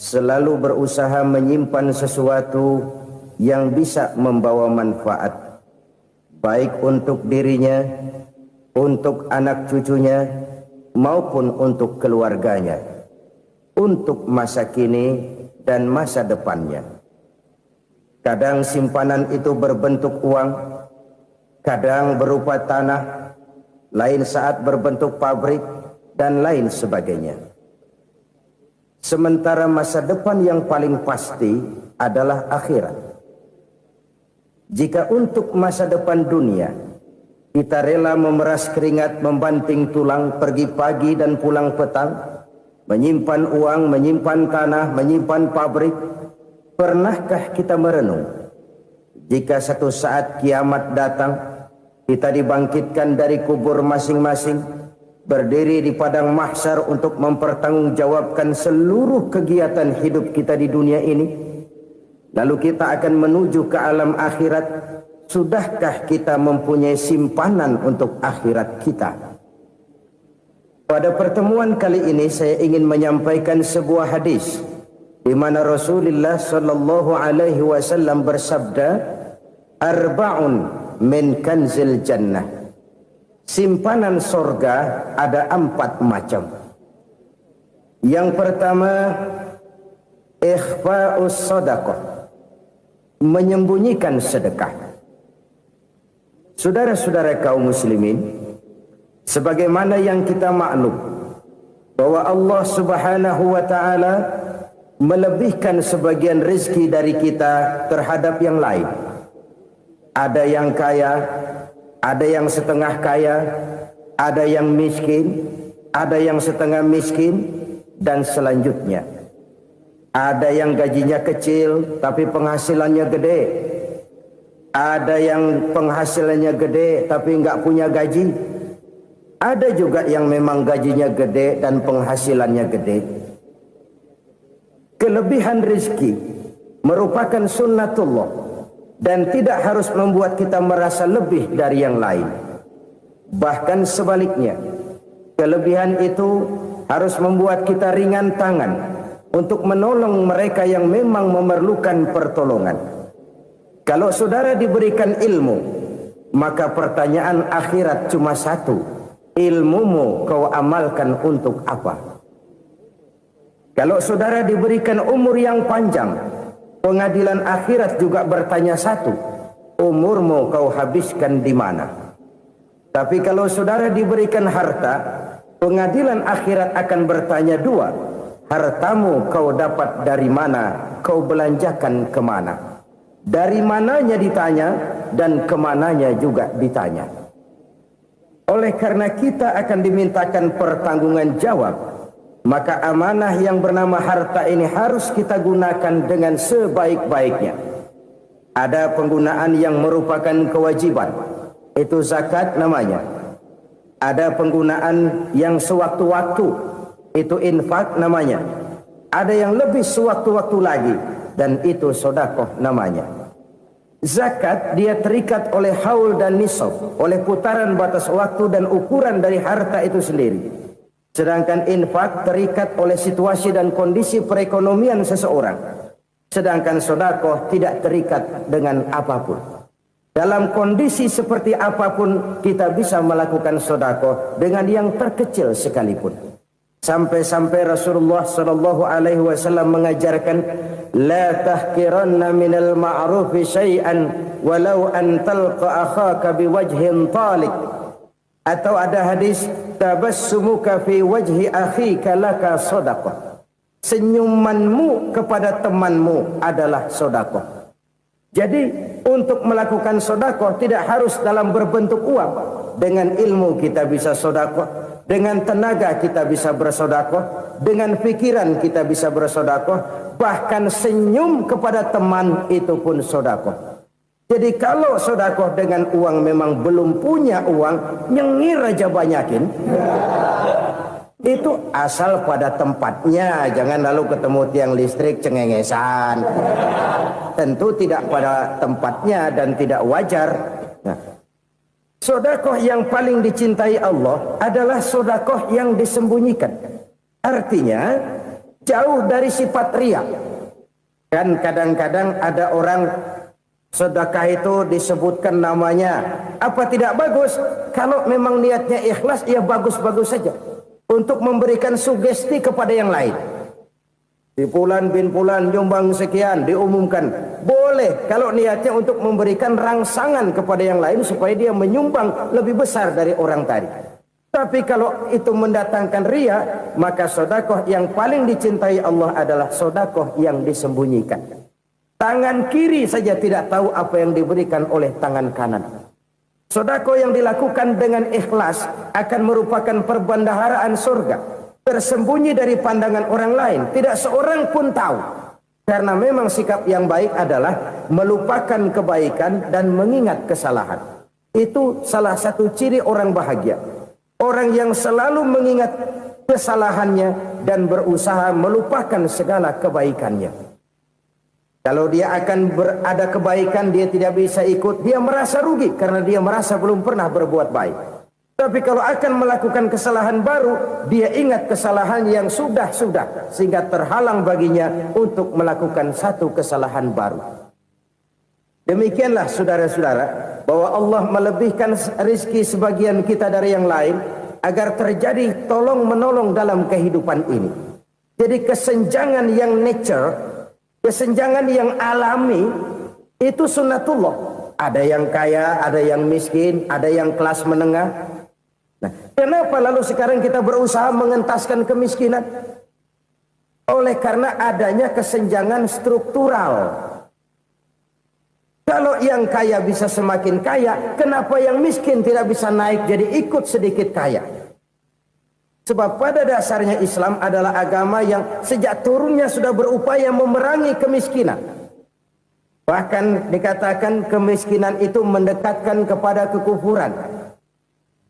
selalu berusaha menyimpan sesuatu yang bisa membawa manfaat, baik untuk dirinya, untuk anak cucunya, maupun untuk keluarganya, untuk masa kini dan masa depannya. Kadang simpanan itu berbentuk uang, kadang berupa tanah, lain saat berbentuk pabrik, dan lain sebagainya. Sementara masa depan yang paling pasti adalah akhirat. Jika untuk masa depan dunia kita rela memeras keringat, membanting tulang, pergi pagi dan pulang petang, menyimpan uang, menyimpan tanah, menyimpan pabrik, pernahkah kita merenung jika satu saat kiamat datang, kita dibangkitkan dari kubur masing-masing, berdiri di padang mahsyar untuk mempertanggungjawabkan seluruh kegiatan hidup kita di dunia ini, lalu kita akan menuju ke alam akhirat. Sudahkah kita mempunyai simpanan untuk akhirat kita? Pada pertemuan kali ini saya ingin menyampaikan sebuah hadis di mana Rasulullah sallallahu alaihi wasallam bersabda, arba'un min kanzil jannah. Simpanan sorga ada 4 macam. Yang pertama, ikhfa'us sadaqah, menyembunyikan sedekah. Saudara-saudara kaum muslimin, sebagaimana yang kita maklum bahwa Allah Subhanahu wa taala melebihkan sebagian rezeki dari kita terhadap yang lain. Ada yang kaya, ada yang setengah kaya, ada yang miskin, ada yang setengah miskin, dan selanjutnya. Ada yang gajinya kecil tapi penghasilannya gede. Ada yang penghasilannya gede tapi nggak punya gaji. Ada juga yang memang gajinya gede dan penghasilannya gede. Kelebihan rezeki merupakan sunnatullah dan tidak harus membuat kita merasa lebih dari yang lain. Bahkan sebaliknya, kelebihan itu harus membuat kita ringan tangan untuk menolong mereka yang memang memerlukan pertolongan. Kalau saudara diberikan ilmu, maka pertanyaan akhirat cuma satu: ilmumu kau amalkan untuk apa? Kalau saudara diberikan umur yang panjang, pengadilan akhirat juga bertanya satu: umurmu kau habiskan di mana? Tapi kalau saudara diberikan harta, pengadilan akhirat akan bertanya 2: hartamu kau dapat dari mana? Kau belanjakan kemana? Dari mananya ditanya dan kemananya juga ditanya. Oleh karena kita akan dimintakan pertanggungan jawab, maka amanah yang bernama harta ini harus kita gunakan dengan sebaik-baiknya. Ada penggunaan yang merupakan kewajiban, itu zakat namanya. Ada penggunaan yang sewaktu-waktu, itu infak namanya. Ada yang lebih sewaktu-waktu lagi, dan itu sedekah namanya. Zakat dia terikat oleh haul dan nisab, oleh putaran batas waktu dan ukuran dari harta itu sendiri. Sedangkan infak terikat oleh situasi dan kondisi perekonomian seseorang. Sedangkan sedekah tidak terikat dengan apapun. Dalam kondisi seperti apapun kita bisa melakukan sedekah dengan yang terkecil sekalipun. Sampai-sampai Rasulullah sallallahu alaihi wasallam mengajarkan, la tahqiranna minal ma'rufi syai'an walau an talqa akhaka biwajhin talik. Atau ada hadis, tabassumuka fi wajhi akhika laka shadaqah. Senyumanmu kepada temanmu adalah sedekah. Jadi untuk melakukan sedekah tidak harus dalam berbentuk uang. Dengan ilmu kita bisa sedekah. Dengan tenaga kita bisa bersedekah, dengan pikiran kita bisa bersedekah, bahkan senyum kepada teman itu pun sedekah. Jadi kalau sedekah dengan uang memang belum punya uang, nyengir aja banyakin. Itu asal pada tempatnya, jangan lalu ketemu tiang listrik cengengesan. Tentu tidak pada tempatnya dan tidak wajar. Nah, sedekah yang paling dicintai Allah adalah sedekah yang disembunyikan. Artinya, jauh dari sifat riya. Kan kadang-kadang ada orang sedekah itu disebutkan namanya, apa tidak bagus? Kalau memang niatnya ikhlas, ya bagus-bagus saja untuk memberikan sugesti kepada yang lain. Di Fulan bin Fulan nyumbang sekian, diumumkan. Boleh kalau niatnya untuk memberikan rangsangan kepada yang lain supaya dia menyumbang lebih besar dari orang tadi. Tapi kalau itu mendatangkan riya, maka sedekah yang paling dicintai Allah adalah sedekah yang disembunyikan. Tangan kiri saja tidak tahu apa yang diberikan oleh tangan kanan. Sedekah yang dilakukan dengan ikhlas akan merupakan perbendaharaan surga, tersembunyi dari pandangan orang lain, tidak seorang pun tahu. Karena memang sikap yang baik adalah melupakan kebaikan dan mengingat kesalahan. Itu salah satu ciri orang bahagia. Orang yang selalu mengingat kesalahannya dan berusaha melupakan segala kebaikannya. Kalau dia akan ada kebaikan, dia tidak bisa ikut, dia merasa rugi karena dia merasa belum pernah berbuat baik. Tapi kalau akan melakukan kesalahan baru, dia ingat kesalahan yang sudah-sudah, sehingga terhalang baginya untuk melakukan satu kesalahan baru. Demikianlah saudara-saudara, bahwa Allah melebihkan rizki sebagian kita dari yang lain agar terjadi tolong-menolong dalam kehidupan ini. Jadi kesenjangan yang nature, kesenjangan yang alami, itu sunnatullah. Ada yang kaya, ada yang miskin, ada yang kelas menengah. Nah, kenapa lalu sekarang kita berusaha mengentaskan kemiskinan? Oleh karena adanya kesenjangan struktural. Kalau yang kaya bisa semakin kaya, kenapa yang miskin tidak bisa naik jadi ikut sedikit kaya? Sebab pada dasarnya Islam adalah agama yang sejak turunnya sudah berupaya memerangi kemiskinan. Bahkan dikatakan kemiskinan itu mendekatkan kepada kekufuran.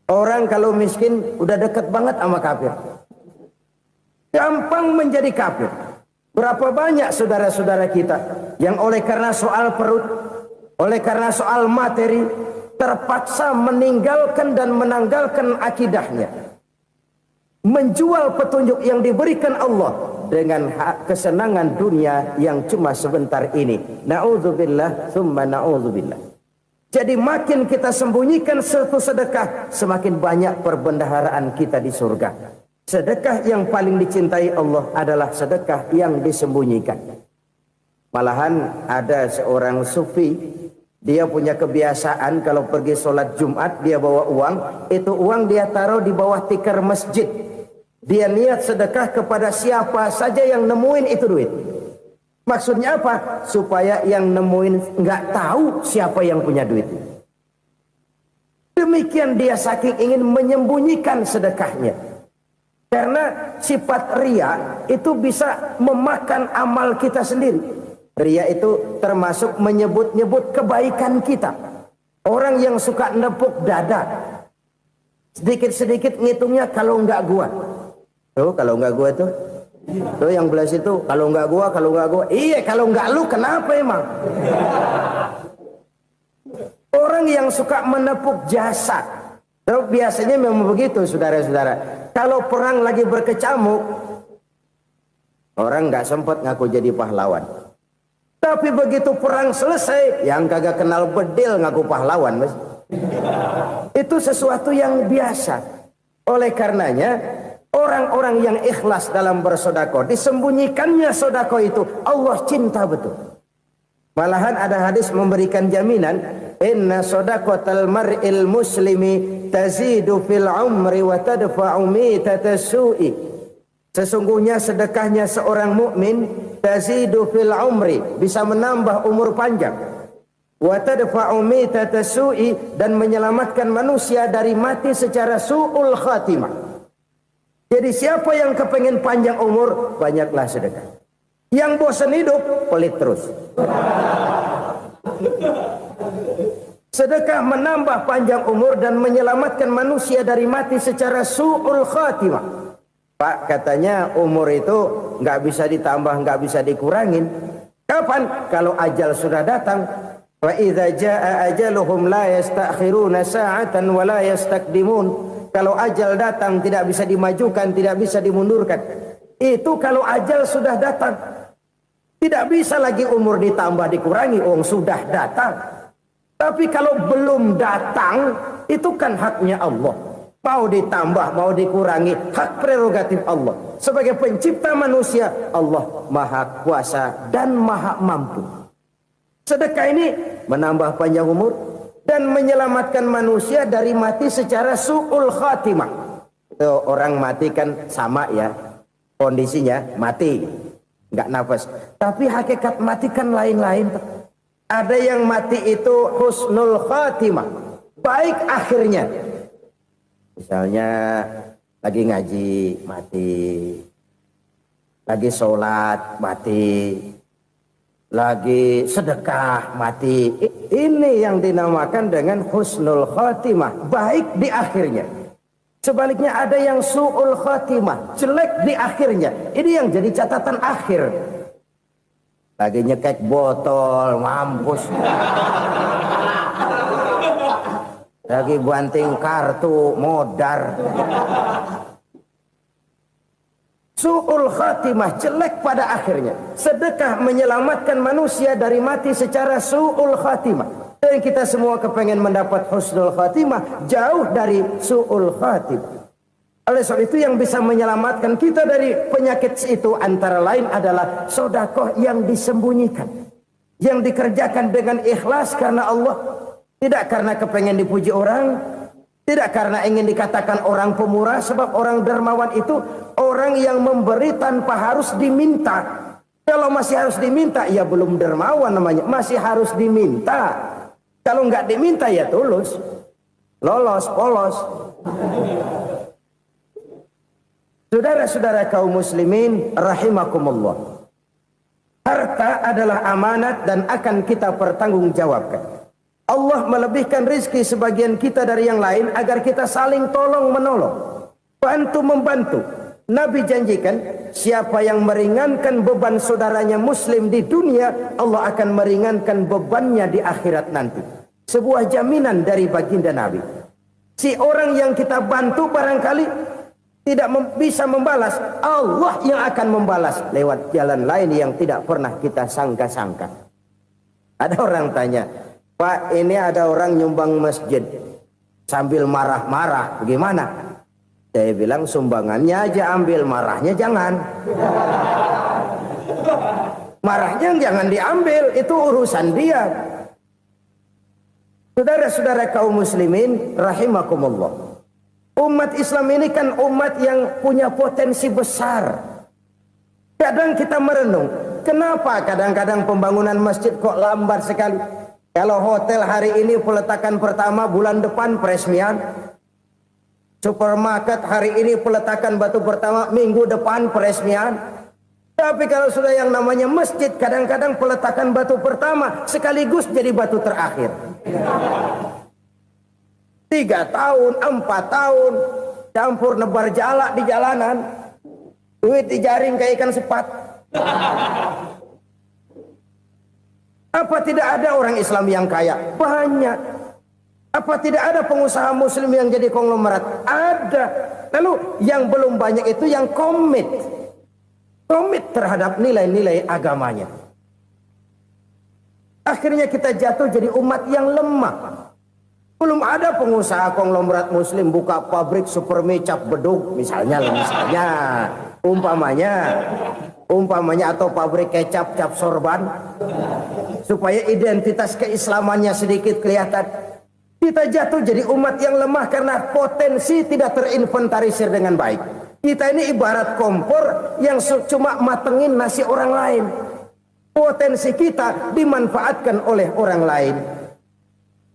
Orang kalau miskin udah dekat banget sama kafir. Gampang menjadi kafir. Berapa banyak saudara-saudara kita yang oleh karena soal perut, oleh karena soal materi, terpaksa meninggalkan dan menanggalkan akidahnya. Menjual petunjuk yang diberikan Allah dengan kesenangan dunia yang cuma sebentar ini. Na'udzubillah, thumma na'udzubillah. Jadi makin kita sembunyikan satu sedekah, semakin banyak perbendaharaan kita di surga. Sedekah yang paling dicintai Allah adalah sedekah yang disembunyikan. Malahan ada seorang sufi, dia punya kebiasaan kalau pergi sholat Jumat dia bawa uang, itu uang dia taruh di bawah tikar masjid. Dia niat sedekah kepada siapa saja yang nemuin itu duit. Maksudnya apa? Supaya yang nemuin nggak tahu siapa yang punya duit. Demikian dia saking ingin menyembunyikan sedekahnya. Karena sifat riya itu bisa memakan amal kita sendiri. Riya itu termasuk menyebut-nyebut kebaikan kita. Orang yang suka nepuk dada, sedikit-sedikit ngitungnya kalau nggak gua. Tuh kalau nggak gua tuh yang belah situ, kalau nggak gua, kalau nggak gua. Iya, kalau nggak lu kenapa emang? Orang yang suka menepuk jasad. Tuh, biasanya memang begitu saudara-saudara. Kalau perang lagi berkecamuk, orang nggak sempat ngaku jadi pahlawan. Tapi begitu perang selesai, yang kagak kenal bedil ngaku pahlawan, mas. Itu sesuatu yang biasa. Oleh karenanya, orang-orang yang ikhlas dalam bersedekah, disembunyikannya sedekah itu, Allah cinta betul. Malahan ada hadis memberikan jaminan, inna sedaqatal mar'il muslimi tazidu fil umri wa tadfa'u mitatas su'i. Sesungguhnya sedekahnya seorang mukmin tazidu fil umri, bisa menambah umur panjang, wa tadfa'u mitatas su'i, dan menyelamatkan manusia dari mati secara su'ul khatimah. Jadi siapa yang kepengen panjang umur, banyaklah sedekah. Yang bosan hidup, pelit terus. Sedekah menambah panjang umur dan menyelamatkan manusia dari mati secara su'ul khatimah. Pak, katanya umur itu nggak bisa ditambah, nggak bisa dikurangin. Kapan? Kalau ajal sudah datang. Wa idza jaa ajaluhum la yastakhiruna sa'atan wa la yastakdimun. Kalau ajal datang tidak bisa dimajukan, tidak bisa dimundurkan. Itu kalau ajal sudah datang. Tidak bisa lagi umur ditambah dikurangi, sudah datang. Tapi kalau belum datang, itu kan haknya Allah. Mau ditambah, mau dikurangi, hak prerogatif Allah. Sebagai pencipta manusia, Allah Maha Kuasa dan Maha Mampu. Sedekah ini menambah panjang umur dan menyelamatkan manusia dari mati secara su'ul khatimah. Itu orang mati kan sama ya, kondisinya mati, nggak nafas. Tapi hakikat mati kan lain-lain. Ada yang mati itu husnul khatimah, baik akhirnya. Misalnya lagi ngaji mati, lagi sholat mati, lagi sedekah mati. Ini yang dinamakan dengan husnul khatimah, baik di akhirnya. Sebaliknya ada yang su'ul khatimah, jelek di akhirnya. Ini yang jadi catatan akhir. Lagi nyekek botol, mampus. Lagi banting kartu, modar. Su'ul khatimah, jelek pada akhirnya. Sedekah menyelamatkan manusia dari mati secara su'ul khatimah. Dan kita semua kepengen mendapat husnul khatimah, jauh dari su'ul khatimah. Oleh sebab itu yang bisa menyelamatkan kita dari penyakit itu antara lain adalah sedekah yang disembunyikan, yang dikerjakan dengan ikhlas karena Allah, tidak karena kepengen dipuji orang, tidak karena ingin dikatakan orang pemurah. Sebab orang dermawan itu orang yang memberi tanpa harus diminta. Kalau masih harus diminta, ya belum dermawan namanya, masih harus diminta. Kalau nggak diminta ya tulus, lolos, polos. Saudara-saudara kaum muslimin rahimakumullah. Harta adalah amanat dan akan kita pertanggungjawabkan. Allah melebihkan rizki sebagian kita dari yang lain agar kita saling tolong menolong, bantu membantu. Nabi janjikan siapa yang meringankan beban saudaranya muslim di dunia, Allah akan meringankan bebannya di akhirat nanti. Sebuah jaminan dari baginda Nabi. Si orang yang kita bantu barangkali tidak bisa membalas, Allah yang akan membalas lewat jalan lain yang tidak pernah kita sangka-sangka. Ada orang tanya, Pak, ini ada orang nyumbang masjid sambil marah-marah, bagaimana? Saya bilang sumbangannya aja ambil, marahnya jangan. Marahnya jangan diambil, itu urusan dia. Saudara-saudara kaum muslimin rahimakumullah. Umat Islam ini kan umat yang punya potensi besar. Kadang kita merenung, kenapa kadang-kadang pembangunan masjid kok lambat sekali? Kalau hotel hari ini peletakan pertama, bulan depan peresmian. Supermarket hari ini peletakan batu pertama, minggu depan peresmian. Tapi kalau sudah yang namanya masjid, kadang-kadang peletakan batu pertama sekaligus jadi batu terakhir. 3 tahun, 4 tahun, campur nebar jalak di jalanan, duit dijaring kayak ikan sepat. Apa tidak ada orang Islam yang kaya? Banyak. Apa tidak ada pengusaha muslim yang jadi konglomerat? Ada. Lalu yang belum banyak itu yang komit terhadap nilai-nilai agamanya. Akhirnya kita jatuh jadi umat yang lemah. Belum ada pengusaha konglomerat muslim buka pabrik supermi cap beduk misalnya umpamanya atau pabrik kecap cap sorban supaya identitas keislamannya sedikit kelihatan. Kita jatuh jadi umat yang lemah karena potensi tidak terinventarisir dengan baik. Kita ini ibarat kompor yang cuma matengin nasi orang lain. Potensi kita dimanfaatkan oleh orang lain.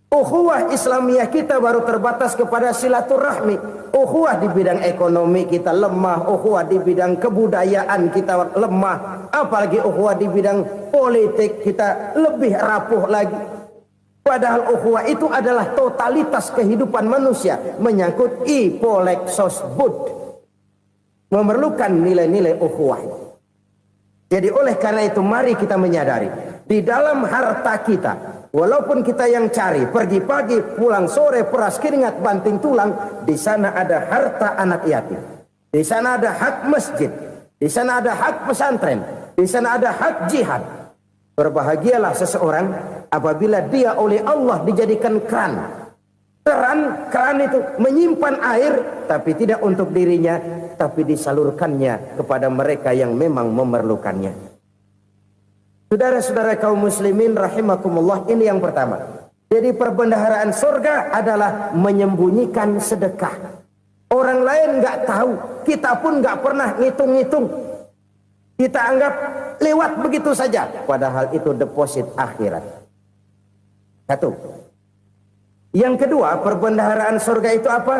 Ukhuwah Islamiyah kita baru terbatas kepada silaturahmi. Ukhuwah di bidang ekonomi kita lemah, ukhuwah di bidang kebudayaan kita lemah, apalagi ukhuwah di bidang politik kita lebih rapuh lagi. Padahal ukhuwah itu adalah totalitas kehidupan manusia, menyangkut ipolek sosbud, memerlukan nilai-nilai ukhuwah. Jadi oleh karena itu mari kita menyadari di dalam harta kita, walaupun kita yang cari, pergi pagi, pulang sore, peras keringat, banting tulang, di sana ada harta anak yatim. Di sana ada hak masjid. Di sana ada hak pesantren, di sana ada hak jihad. Berbahagialah seseorang apabila dia oleh Allah dijadikan keran. Keran itu menyimpan air, tapi tidak untuk dirinya, tapi disalurkannya kepada mereka yang memang memerlukannya. Saudara-saudara kaum muslimin rahimakumullah, ini yang pertama. Jadi perbendaharaan surga adalah menyembunyikan sedekah. Orang lain nggak tahu, kita pun nggak pernah ngitung-ngitung. Kita anggap lewat begitu saja, padahal itu deposit akhirat. Satu. Yang kedua, perbendaharaan surga itu apa?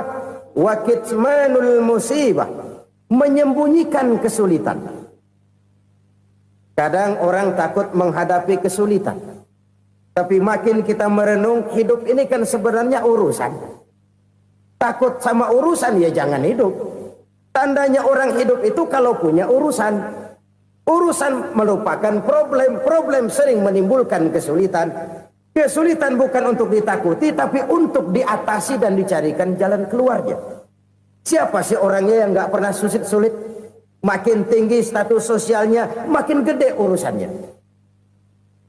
Wa kitmanul musibah, menyembunyikan kesulitan. Kadang orang takut menghadapi kesulitan, tapi makin kita merenung, hidup ini kan sebenarnya urusan. Takut sama urusan, ya jangan hidup. Tandanya orang hidup itu kalau punya urusan. Urusan melupakan problem. Problem sering menimbulkan kesulitan. Kesulitan bukan untuk ditakuti, tapi untuk diatasi dan dicarikan jalan keluarnya. Siapa sih orangnya yang nggak pernah sulit-sulit? Makin tinggi status sosialnya, makin gede urusannya.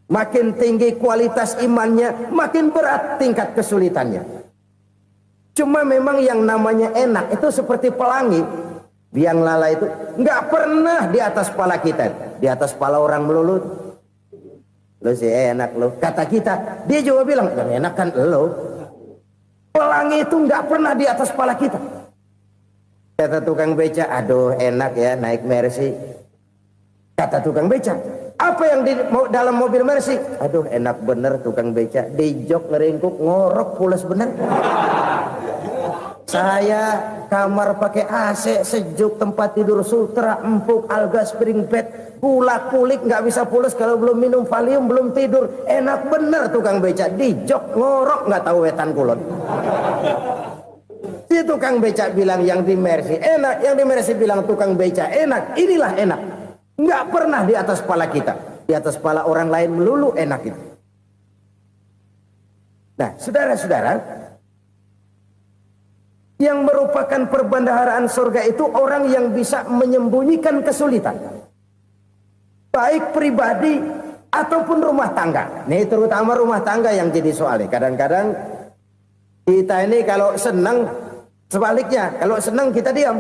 Makin tinggi kualitas imannya, makin berat tingkat kesulitannya. Cuma memang yang namanya enak itu seperti pelangi. Biang lala itu nggak pernah di atas kepala kita, di atas kepala orang melulu. Lo sih enak lo, kata kita. Dia juga bilang yang enak kan lo. Pelangi itu nggak pernah di atas kepala kita. Kata tukang beca, aduh enak ya naik Mercy. Kata tukang beca, apa yang di dalam mobil Mercy? Aduh enak bener tukang beca, di jok ngeringkuk ngorok pulas bener. Saya kamar pakai AC sejuk, tempat tidur sutra empuk, alga spring bed, kulak kulik nggak bisa pulas kalau belum minum Valium, belum tidur. Enak bener tukang beca, di jok ngorok nggak tahu wetan kulon. Si tukang beca bilang yang di Mercy enak, yang di Mercy bilang tukang beca enak. Inilah enak, nggak pernah di atas kepala kita, di atas kepala orang lain melulu enak itu. Nah, saudara-saudara, yang merupakan perbendaharaan surga itu orang yang bisa menyembunyikan kesulitan, baik pribadi ataupun rumah tangga. Nih terutama rumah tangga yang jadi soalnya. Kadang-kadang kita ini kalau senang, sebaliknya kalau senang kita diam,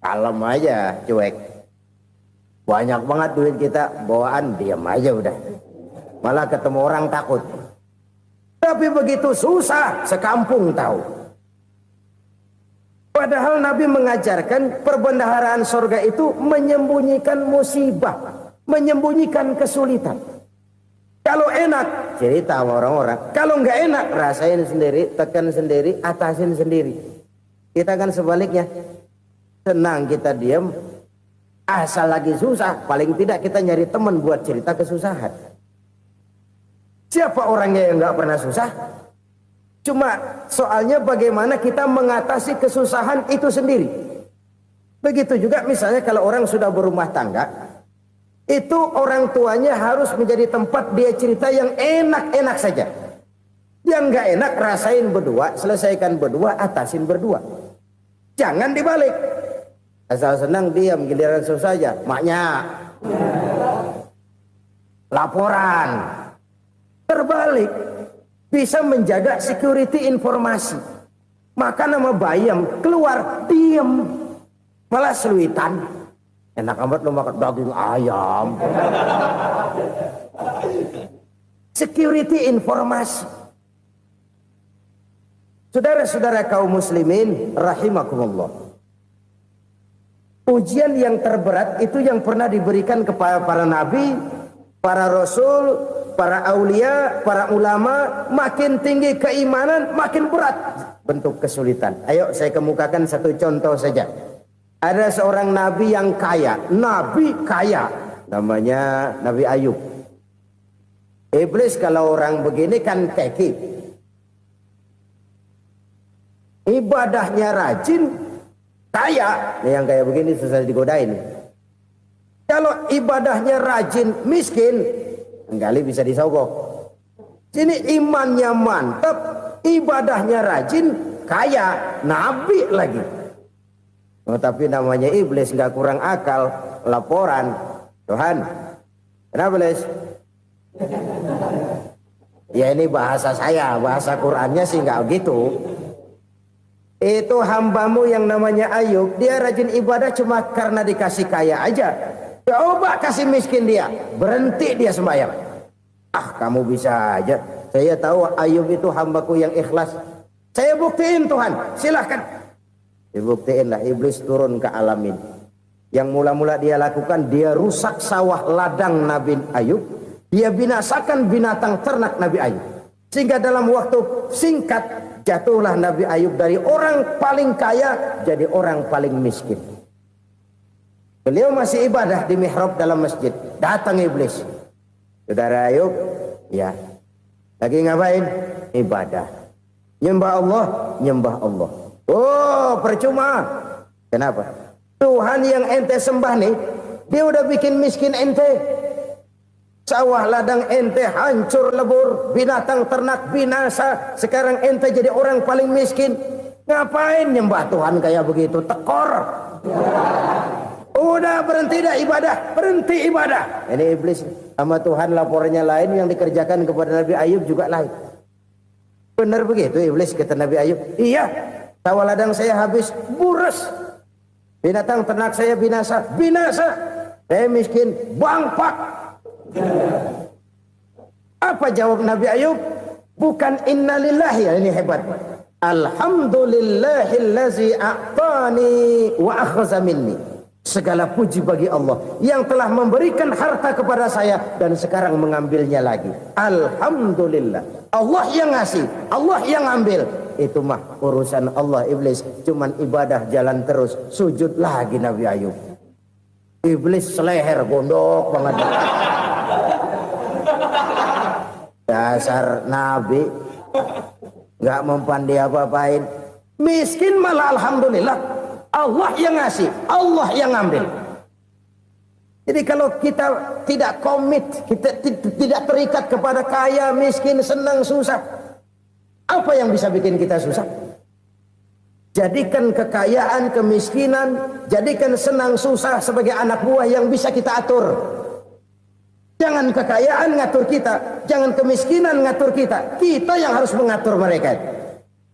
kalem aja, cuek. Banyak banget duit kita bawaan, diam aja udah. Malah ketemu orang takut. Tapi begitu susah, sekampung tahu. Padahal Nabi mengajarkan perbendaharaan surga itu menyembunyikan musibah, menyembunyikan kesulitan. Kalau enak, cerita sama orang-orang. Kalau nggak enak, rasain sendiri, tekan sendiri, atasin sendiri. Kita kan sebaliknya. Senang kita diam, asal lagi susah, paling tidak kita nyari teman buat cerita kesusahan. Siapa orangnya yang nggak pernah susah? Cuma soalnya bagaimana kita mengatasi kesusahan itu sendiri. Begitu juga misalnya kalau orang sudah berumah tangga, itu orang tuanya harus menjadi tempat dia cerita yang enak-enak saja. Yang nggak enak rasain berdua, selesaikan berdua, atasin berdua. Jangan dibalik. Asal senang diam, giliran susah saja. Maknya laporan. Terbalik. Bisa menjaga security informasi. Makan sama bayam, keluar diem, malah seluitan. Enak amat lo makan daging ayam. Security informasi. Saudara-saudara kaum muslimin rahimakumullah, ujian yang terberat itu yang pernah diberikan kepada para nabi, para rasul, para aulia, para ulama. Makin tinggi keimanan, makin berat bentuk kesulitan. Ayo saya kemukakan satu contoh saja. Ada seorang nabi yang kaya, nabi kaya, namanya Nabi Ayub. Iblis kalau orang begini kan keki, ibadahnya rajin, kaya. Yang kayak begini susah digodain. Kalau ibadahnya rajin, miskin, kali bisa disogok. Sini imannya mantap, ibadahnya rajin, kaya, nabi lagi. Oh, tapi namanya iblis nggak kurang akal. laporan. Tuhan, kenapa Les? Ya ini bahasa saya, bahasa Qur'annya sih nggak gitu. Itu hambamu yang namanya Ayub, dia rajin ibadah cuma karena dikasih kaya aja. Coba kasih miskin dia, berhenti dia sembahyang. Ah, kamu bisa aja. Saya tahu Ayub itu hambaku yang ikhlas. Saya buktiin Tuhan, silahkan. Dibuktiin lah, iblis turun ke alam ini. Yang mula-mula dia lakukan, dia rusak sawah ladang Nabi Ayub. Dia binasakan binatang ternak Nabi Ayub. Sehingga dalam waktu singkat, jatuhlah Nabi Ayub dari orang paling kaya jadi orang paling miskin. Beliau masih ibadah di mihrab dalam masjid. Datang iblis. Saudara Ayub, ya, lagi ngapain? Ibadah. Nyembah Allah, nyembah Allah. Oh, percuma. Kenapa? Tuhan yang ente sembah nih, dia udah bikin miskin ente. Sawah ladang ente hancur lebur, binatang ternak binasa. Sekarang ente jadi orang paling miskin. Ngapain nyembah Tuhan kayak begitu? Tekor. Udah berhenti dah ibadah, berhenti ibadah. Ini iblis sama Tuhan laporannya lain, yang dikerjakan kepada Nabi Ayub juga lain. Benar begitu iblis, kata Nabi Ayub. Iya, sawah ladang saya habis, buras. Binatang ternak saya binasa, binasa. Saya miskin, bangpak. Apa jawab Nabi Ayub? Bukan innalillahi, ya, ini hebat. Alhamdulillahillazi a'tani wa akhza minni. Segala puji bagi Allah yang telah memberikan harta kepada saya dan sekarang mengambilnya lagi. Alhamdulillah. Allah yang ngasih, Allah yang ambil. Itu mah urusan Allah. Iblis cuman ibadah jalan terus, sujud lagi Nabi Ayub. Iblis seleher gondok banget. Dasar Nabi nggak mempan dia apa-apain. Miskin malah alhamdulillah. Allah yang ngasih, Allah yang ambil. Jadi kalau kita tidak komit, kita tidak terikat kepada kaya, miskin, senang, susah, apa yang bisa bikin kita susah? Jadikan kekayaan, kemiskinan, jadikan senang, susah sebagai anak buah yang bisa kita atur. Jangan kekayaan ngatur kita, jangan kemiskinan ngatur kita. Kita yang harus mengatur mereka.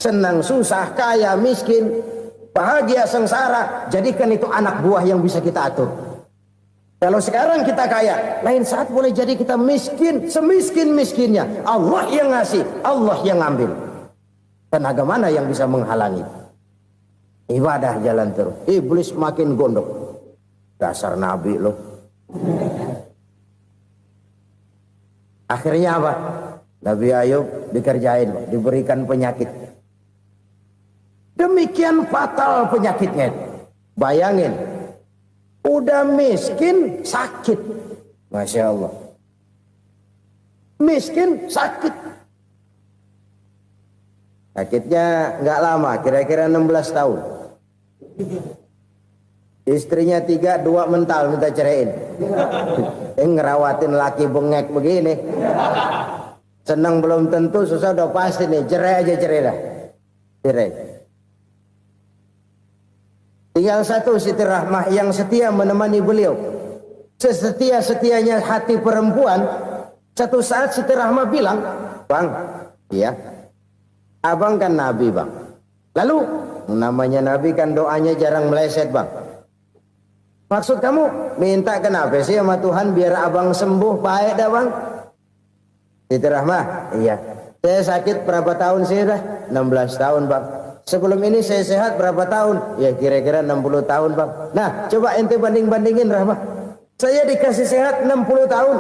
Senang, susah, kaya, miskin, bahagia, sengsara, jadikan itu anak buah yang bisa kita atur. Kalau sekarang kita kaya, lain saat boleh jadi kita miskin, semiskin-miskinnya. Allah yang ngasih, Allah yang ambil. Tenaga mana yang bisa menghalangi? Ibadah jalan terus. Iblis makin gondok. Dasar Nabi loh. Akhirnya apa? Nabi Ayub dikerjain, diberikan penyakit. Demikian fatal penyakitnya. Bayangin, udah miskin sakit. Masya Allah. Miskin sakit. Sakitnya nggak lama, kira-kira 16 tahun. Istrinya 3, 2 mental minta ceraiin. Ngerawatin laki bengek begini. Senang belum tentu, susah udah pasti nih. Cerai aja, cerai dah. Cerai. Tinggal satu Siti Rahmah yang setia menemani beliau. Sesetia-setianya hati perempuan. Satu saat Siti Rahmah bilang, "Bang, iya, abang kan Nabi, Bang. Lalu, namanya Nabi kan doanya jarang meleset, Bang. Maksud kamu minta kenapa sih sama Tuhan biar abang sembuh baik dah, Bang?" Siti Rahmah, iya. Saya sakit berapa tahun sih dah? 16 tahun, Bang. Sebelum ini saya sehat berapa tahun? Ya kira-kira 60 tahun, Bang. Nah, coba ente banding-bandingin, Rahmah. Saya dikasih sehat 60 tahun.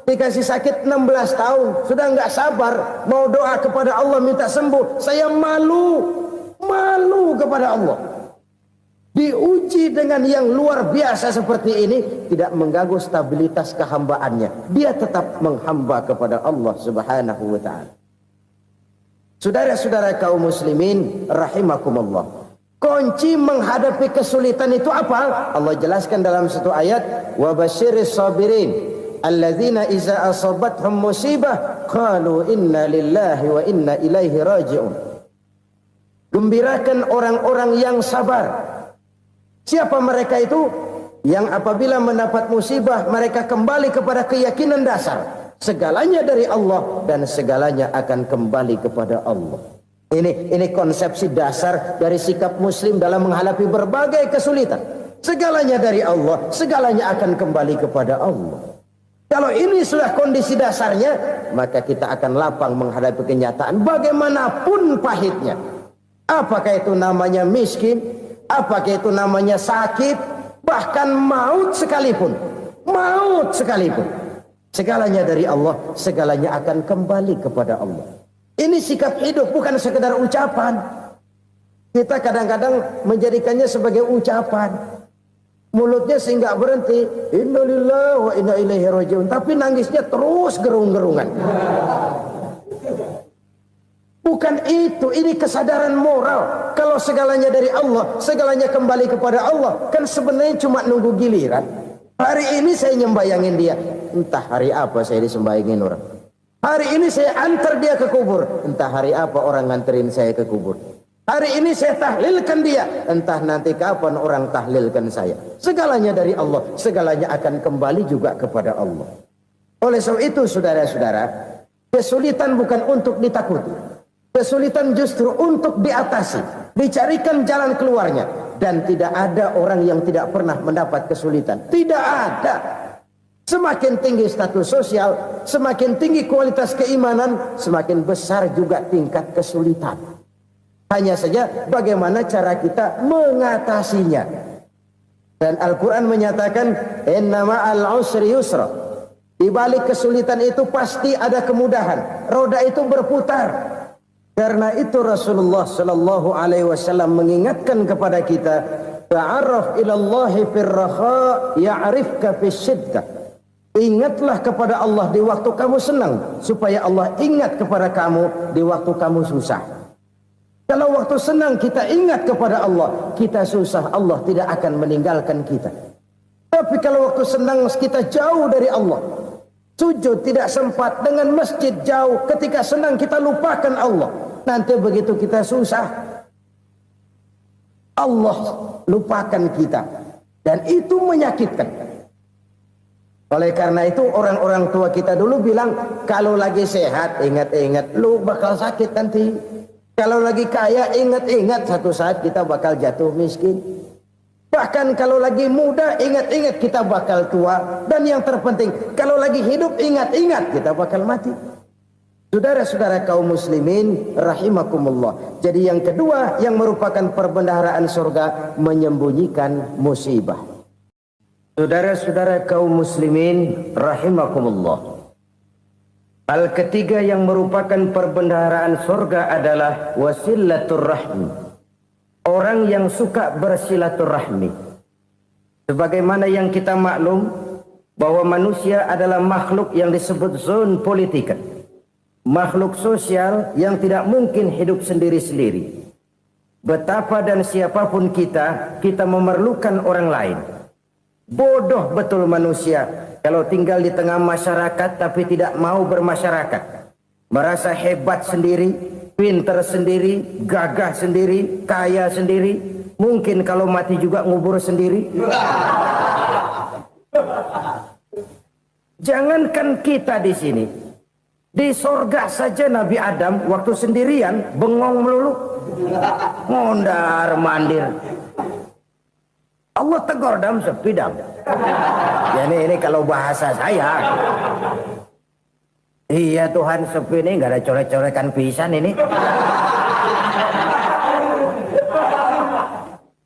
Dikasih sakit 16 tahun. Sudah nggak sabar. Mau doa kepada Allah minta sembuh. Saya malu. Malu kepada Allah. Diuji dengan yang luar biasa seperti ini, tidak mengganggu stabilitas kehambaannya. Dia tetap menghamba kepada Allah Subhanahu wa ta'ala. Saudara-saudara kaum muslimin rahimakumullah. Kunci menghadapi kesulitan itu apa? Allah jelaskan dalam satu ayat, wa basyiris sabirin alladzina iza asabathum musibah qalu inna lillahi wa inna ilaihi raji'un. Gembirakan orang-orang yang sabar. Siapa mereka itu? yang apabila mendapat musibah mereka kembali kepada keyakinan dasar segalanya dari Allah dan segalanya akan kembali kepada Allah. Ini konsepsi dasar dari sikap muslim dalam menghadapi berbagai kesulitan. Segalanya dari Allah, segalanya akan kembali kepada Allah. Kalau ini sudah kondisi dasarnya, maka kita akan lapang menghadapi kenyataan bagaimanapun pahitnya. Apakah itu namanya miskin, apakah itu namanya sakit, bahkan maut sekalipun. Maut sekalipun. Segalanya dari Allah, segalanya akan kembali kepada Allah. Ini sikap hidup, bukan sekedar ucapan. Kita kadang-kadang menjadikannya sebagai ucapan. Mulutnya sehingga berhenti, innalillahi wa inna ilaihi rajiun, tapi nangisnya terus gerung-gerungan. Bukan itu, ini kesadaran moral. Kalau segalanya dari Allah, segalanya kembali kepada Allah, kan sebenarnya cuma nunggu giliran. Hari ini saya nyembayangin dia, entah hari apa saya disembayangin orang. Hari ini saya antar dia ke kubur, entah hari apa orang nganterin saya ke kubur. Hari ini saya tahlilkan dia, entah nanti kapan orang tahlilkan saya. Segalanya dari Allah, segalanya akan kembali juga kepada Allah. Oleh sebab itu saudara-saudara, kesulitan bukan untuk ditakuti. Kesulitan justru untuk diatasi, dicarikan jalan keluarnya. Dan tidak ada orang yang tidak pernah mendapat kesulitan. Tidak ada. Semakin tinggi status sosial, semakin tinggi kualitas keimanan, semakin besar juga tingkat kesulitan. Hanya saja bagaimana cara kita mengatasinya. Dan Al-Quran menyatakan, inna ma'al usri yusra. Di balik kesulitan itu pasti ada kemudahan. Roda itu berputar. Karena itu Rasulullah sallallahu alaihi wasallam mengingatkan kepada kita, ta'arraf ilallahi fir raha ya'rifka fis syiddah. Ingatlah kepada Allah di waktu kamu senang, supaya Allah ingat kepada kamu di waktu kamu susah. Kalau waktu senang kita ingat kepada Allah, kita susah, Allah tidak akan meninggalkan kita. Tapi kalau waktu senang kita jauh dari Allah, sujud tidak sempat, dengan masjid jauh, ketika senang kita lupakan Allah. Nanti begitu kita susah, Allah lupakan kita. Dan itu menyakitkan. Oleh karena itu orang-orang tua kita dulu bilang, kalau lagi sehat ingat-ingat lu bakal sakit nanti. Kalau lagi kaya ingat-ingat satu saat kita bakal jatuh miskin. Bahkan kalau lagi muda ingat-ingat kita bakal tua. Dan yang terpenting kalau lagi hidup ingat-ingat kita bakal mati. Saudara-saudara kaum muslimin rahimakumullah. Jadi yang kedua yang merupakan perbendaharaan surga, menyembunyikan musibah. Saudara-saudara kaum muslimin rahimakumullah. Hal ketiga yang merupakan perbendaharaan surga adalah wasilaturrahmi. Orang yang suka bersilaturahmi. Sebagaimana yang kita maklum bahwa manusia adalah makhluk yang disebut zon politika. Makhluk sosial yang tidak mungkin hidup sendiri-sendiri. Betapa dan siapapun kita memerlukan orang lain. Bodoh betul manusia kalau tinggal di tengah masyarakat tapi tidak mau bermasyarakat. Merasa hebat sendiri, pintar sendiri, gagah sendiri, kaya sendiri. Mungkin kalau mati juga ngubur sendiri. Jangankan kita di sini, di sorga saja Nabi Adam waktu sendirian bengong melulu, ngondar mandir. Allah tegur dam sepi dam. Ya ini kalau bahasa saya. Iya Tuhan sepi ini nggak ada coret-coretan pisan ini.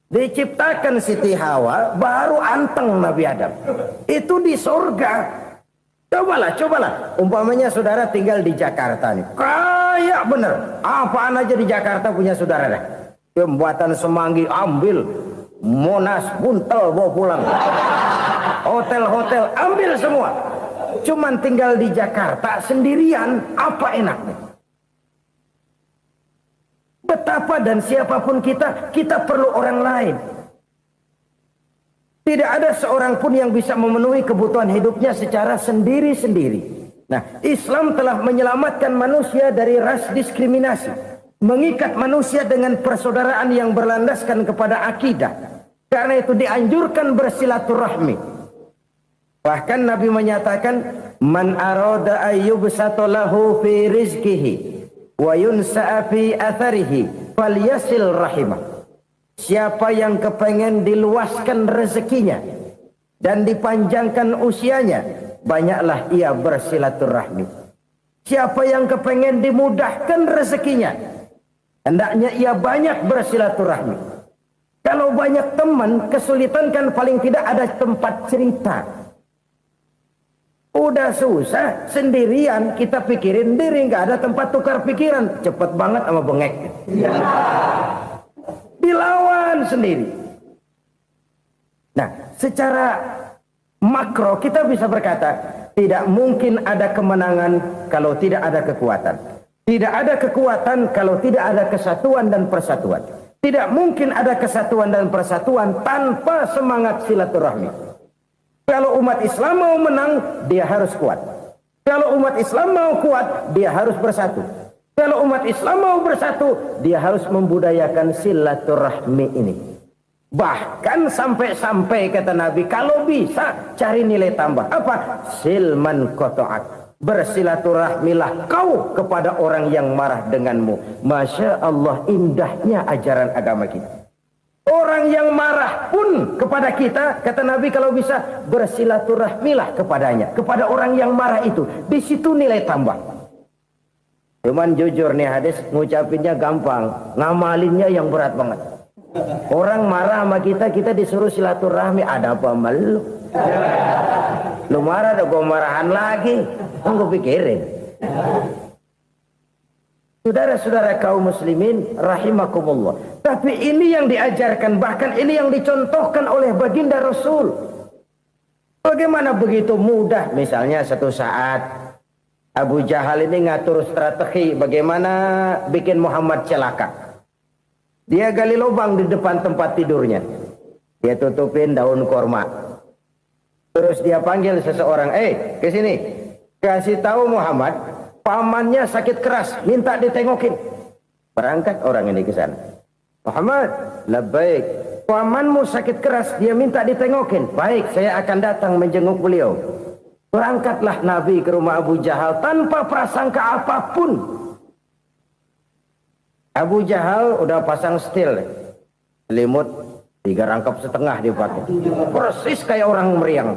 Diciptakan Siti Hawa baru anteng Nabi Adam. Itu di sorga. Cobalah. Umpamanya saudara tinggal di Jakarta nih. Kayak bener. Apaan aja di Jakarta punya saudara dah. Jembatan Semanggi ambil. Monas, Buntel bawa pulang. Hotel-hotel ambil semua. Cuman tinggal di Jakarta sendirian, apa enaknya? Betapa dan siapapun kita perlu orang lain. Tidak ada seorang pun yang bisa memenuhi kebutuhan hidupnya secara sendiri-sendiri. Nah, Islam telah menyelamatkan manusia dari ras diskriminasi. Mengikat manusia dengan persaudaraan yang berlandaskan kepada akidah. Karena itu dianjurkan bersilaturahmi. Bahkan Nabi menyatakan, man arada ayyubsata lahu fi rizqihi wa yunsa'a fi atharihi falyasil rahimah. Siapa yang kepengen diluaskan rezekinya dan dipanjangkan usianya, banyaklah ia bersilaturahmi. Siapa yang kepengen dimudahkan rezekinya, hendaknya ia banyak bersilaturahmi. Kalau banyak teman, kesulitan kan paling tidak ada tempat cerita. Udah susah, sendirian kita pikirin diri, nggak ada tempat tukar pikiran. Cepet banget sama bengek. Dilawan sendiri. Nah, secara makro kita bisa berkata, tidak mungkin ada kemenangan kalau tidak ada kekuatan. Tidak ada kekuatan kalau tidak ada kesatuan dan persatuan. Tidak mungkin ada kesatuan dan persatuan tanpa semangat silaturahmi. Kalau umat Islam mau menang, dia harus kuat. Kalau umat Islam mau kuat, dia harus bersatu. Kalau umat Islam mau bersatu, dia harus membudayakan silaturahmi ini. Bahkan sampai-sampai kata Nabi, kalau bisa cari nilai tambah. Apa? Silman qata'ak. Bersilaturahmilah kau kepada orang yang marah denganmu. Masya Allah, indahnya ajaran agama kita. Orang yang marah pun kepada kita, kata Nabi, kalau bisa bersilaturahmilah kepadanya, kepada orang yang marah itu. Di situ nilai tambah. Cuman jujur nih hadis, ngucapinnya gampang, ngamalinnya yang berat banget. Orang marah sama kita, kita disuruh silaturahmi, ada apa malu? Lu marah, ada gua marahan lagi. Tunggu pikirin. Saudara-saudara kaum muslimin rahimakumullah. Tapi ini yang diajarkan, bahkan ini yang dicontohkan oleh baginda Rasul. Bagaimana begitu mudah, misalnya satu saat Abu Jahal ini ngatur strategi bagaimana bikin Muhammad celaka. Dia gali lubang di depan tempat tidurnya. Dia tutupin daun korma. Terus dia panggil seseorang, ke sini. Kasih tahu Muhammad, pamannya sakit keras, minta ditengokin. Berangkat orang ini ke sana. Muhammad, labbaik. Pamanmu sakit keras, dia minta ditengokin. Baik, saya akan datang menjenguk beliau. Berangkatlah Nabi ke rumah Abu Jahal tanpa prasangka apapun. Abu Jahal udah pasang stil, selimut 3 rangkap setengah dipakai, persis kayak orang meriang.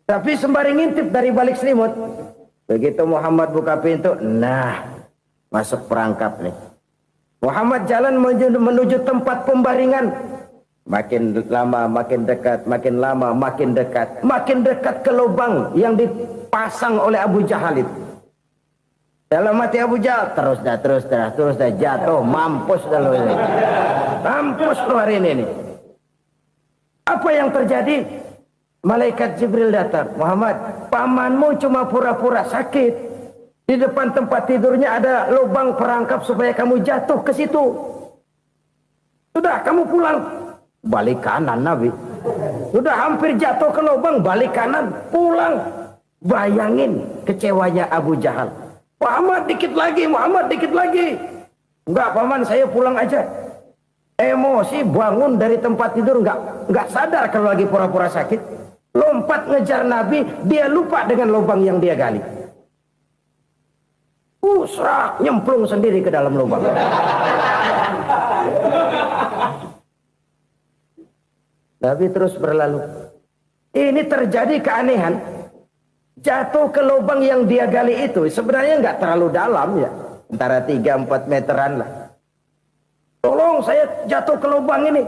Tapi sembari ngintip dari balik selimut. Begitu Muhammad buka pintu, nah masuk perangkap nih. Muhammad jalan menuju tempat pembaringan. Makin lama makin dekat, makin lama makin dekat, makin dekat ke lubang yang dipasang oleh Abu Jahal itu. Dalam hati Abu Jahal, terus dah jatuh, mampus dah lo ini. Mampus lo hari ini nih. Apa yang terjadi? Malaikat Jibril datang. Muhammad, pamanmu cuma pura-pura sakit. Di depan tempat tidurnya ada lubang perangkap supaya kamu jatuh ke situ. Sudah, kamu pulang. Balik kanan Nabi. Sudah hampir jatuh ke lubang, balik kanan, pulang. Bayangin kecewanya Abu Jahal. Muhammad dikit lagi, Muhammad dikit lagi. Enggak paman, saya pulang aja. Emosi bangun dari tempat tidur, enggak sadar kalau lagi pura-pura sakit. Lompat ngejar Nabi, dia lupa dengan lubang yang dia gali. Serak, nyemplung sendiri ke dalam lubang. Nabi terus berlalu. Ini terjadi keanehan. Jatuh ke lubang yang dia gali itu sebenarnya nggak terlalu dalam ya, antara 3-4 meteran lah. Tolong saya jatuh ke lubang ini.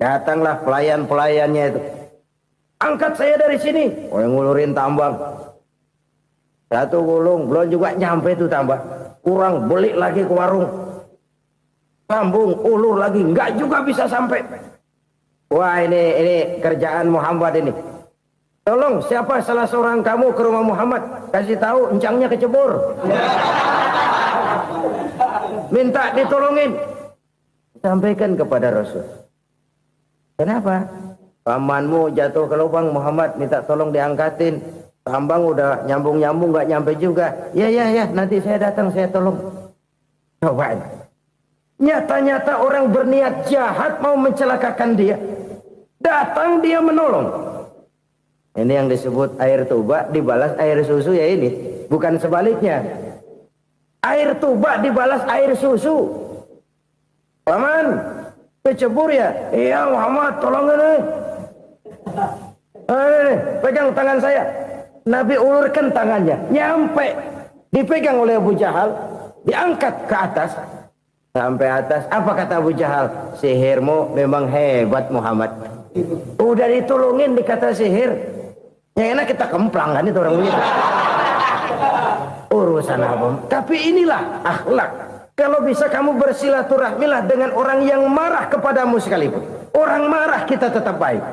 Datanglah pelayan-pelayannya itu. Angkat saya dari sini. Oh, yang ngulurin tambang. Satu gulung, belum juga nyampe itu tambang. Kurang, beli lagi ke warung. Sambung, ulur lagi, nggak juga bisa sampai. Wah, ini kerjaan Muhammad ini. Tolong, siapa salah seorang kamu ke rumah Muhammad, kasih tahu encangnya kecebur. Minta ditolongin. Sampaikan kepada Rasul. Kenapa? Pamanmu jatuh ke lubang, Muhammad minta tolong diangkatin. Tambang udah nyambung-nyambung nggak nyampe juga. Ya, nanti saya datang, saya tolong. Coba. Nyata-nyata orang berniat jahat mau mencelakakan dia. Datang dia menolong. Ini yang disebut air tuba dibalas air susu ya ini. Bukan sebaliknya. Air tuba dibalas air susu. Paman, kecebur ya? Iya Muhammad, tolong ini. Pegang tangan saya. Nabi ulurkan tangannya. Nyampe. Dipegang oleh Abu Jahal. Diangkat ke atas. Sampai atas. Apa kata Abu Jahal? Sihirmu memang hebat Muhammad. Udah ditolongin dikata sihir. Yang enak kita kemplang kan itu orang begitu. Urusan apa? Tapi inilah akhlak. Kalau bisa kamu bersilaturahmilah dengan orang yang marah kepadamu sekalipun. Orang marah kita tetap baik.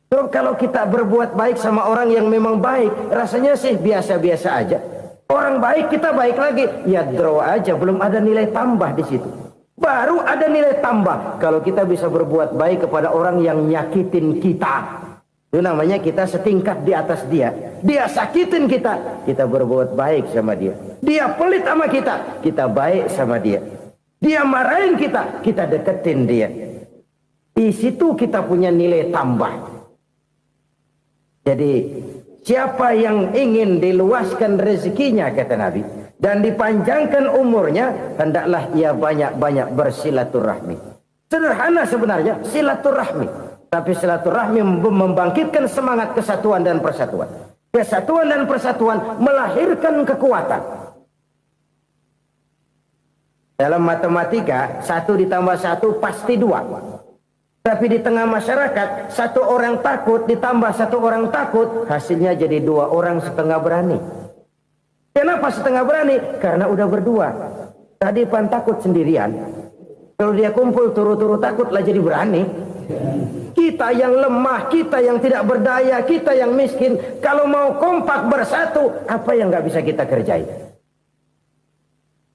So, kalau kita berbuat baik sama orang yang memang baik, rasanya sih biasa-biasa aja. Orang baik kita baik lagi, ya draw aja, belum ada nilai tambah di situ. Baru ada nilai tambah kalau kita bisa berbuat baik kepada orang yang nyakitin kita. Itu namanya kita setingkat di atas dia. Dia sakitin kita, kita berbuat baik sama dia. Dia pelit sama kita, kita baik sama dia. Dia marahin kita, kita deketin dia. Di situ kita punya nilai tambah. Jadi siapa yang ingin diluaskan rezekinya kata Nabi dan dipanjangkan umurnya, hendaklah ia banyak-banyak bersilaturahmi. Sederhana sebenarnya silaturahmi, tapi silaturahmi membangkitkan semangat kesatuan dan persatuan. Kesatuan dan persatuan melahirkan kekuatan. Dalam matematika 1 ditambah 1 pasti 2. Tapi di tengah masyarakat 1 orang takut ditambah 1 orang takut, hasilnya jadi 2 orang setengah berani. Kenapa setengah berani? Karena udah berdua. Tadi pan takut sendirian. Kalau dia kumpul turu-turu takutlah jadi berani. Kita yang lemah, kita yang tidak berdaya, kita yang miskin, kalau mau kompak bersatu, apa yang nggak bisa kita kerjain?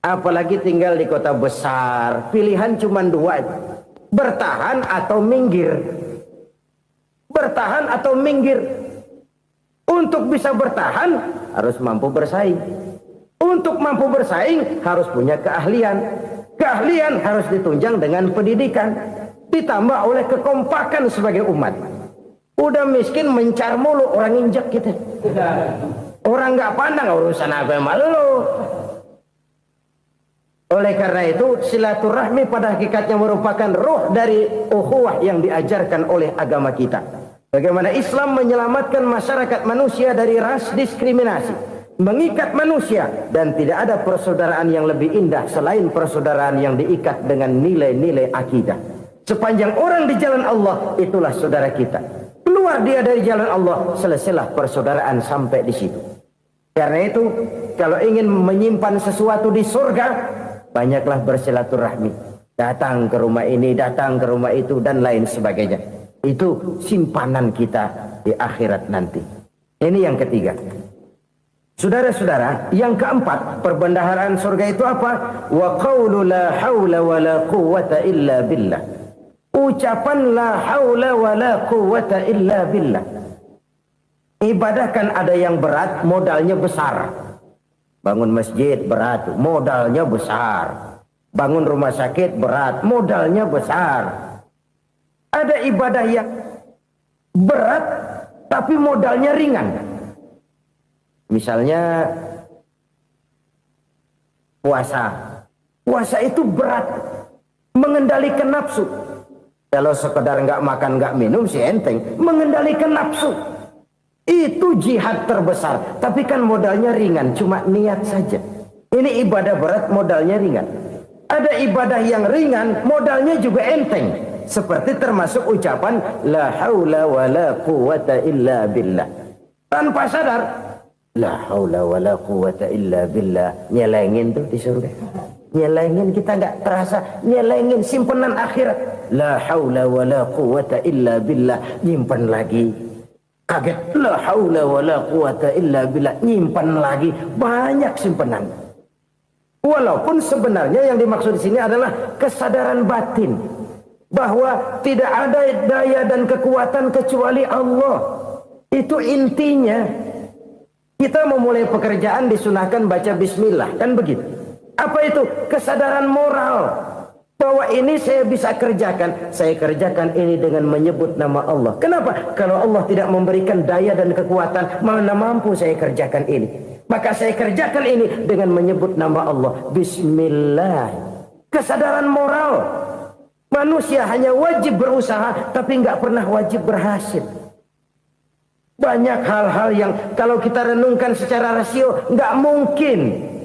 Apalagi tinggal di kota besar, pilihan cuma 2. Bertahan atau minggir. Bertahan atau minggir. Untuk bisa bertahan harus mampu bersaing. Untuk mampu bersaing harus punya keahlian. Keahlian harus ditunjang dengan pendidikan, ditambah oleh kekompakan sebagai umat. Udah miskin mencar mulu, orang injak kita. Orang nggak pandang urusan apa yang malu. Oleh karena itu silaturahmi pada hakikatnya merupakan roh dari ukhuwah yang diajarkan oleh agama kita. Bagaimana Islam menyelamatkan masyarakat manusia dari ras diskriminasi, mengikat manusia, dan tidak ada persaudaraan yang lebih indah selain persaudaraan yang diikat dengan nilai-nilai akidah. Sepanjang orang di jalan Allah, itulah saudara kita. Keluar dia dari jalan Allah, selesailah persaudaraan sampai di situ. Karena itu, kalau ingin menyimpan sesuatu di surga, banyaklah bersilaturahmi. Datang ke rumah ini, datang ke rumah itu, dan lain sebagainya. Itu simpanan kita di akhirat nanti. Ini yang ketiga. Saudara-saudara, yang keempat, perbendaharaan surga itu apa? Wa qawlu la hawla wa la quwwata illa billah. Ucapan la hawla wa la quwwata illa billah. Ibadah kan ada yang berat, modalnya besar. Bangun masjid berat, modalnya besar. Bangun rumah sakit berat, modalnya besar. Ada ibadah yang berat, tapi modalnya ringan. Misalnya puasa. Puasa itu berat, mengendalikan nafsu. Kalau sekedar nggak makan nggak minum sih enteng, mengendalikan nafsu. Itu jihad terbesar, tapi kan modalnya ringan, cuma niat saja. Ini ibadah berat, modalnya ringan. Ada ibadah yang ringan, modalnya juga enteng. Seperti termasuk ucapan la haula wa la quwwata illa billah. Tanpa sadar, la haula wa la quwwata illa billah. Nyelengin tuh di surga. Nyelengin, kita nggak terasa. Nyelengin simpenan akhirat. La haula wa la quwwata illa billah. Nyimpen lagi. Kaget, la haula wa la quwata illa billah, nyimpan lagi, banyak simpanan. Walaupun sebenarnya yang dimaksud di sini adalah kesadaran batin bahwa tidak ada daya dan kekuatan kecuali Allah. Itu intinya. Kita memulai pekerjaan disunahkan baca bismillah, kan begitu. Apa itu? Kesadaran moral bahwa ini saya bisa kerjakan. Saya kerjakan ini dengan menyebut nama Allah. Kenapa? Kalau Allah tidak memberikan daya dan kekuatan, mana mampu saya kerjakan ini. Maka saya kerjakan ini dengan menyebut nama Allah. Bismillah. Kesadaran moral. Manusia hanya wajib berusaha, tapi nggak pernah wajib berhasil. Banyak hal-hal yang kalau kita renungkan secara rasio nggak mungkin,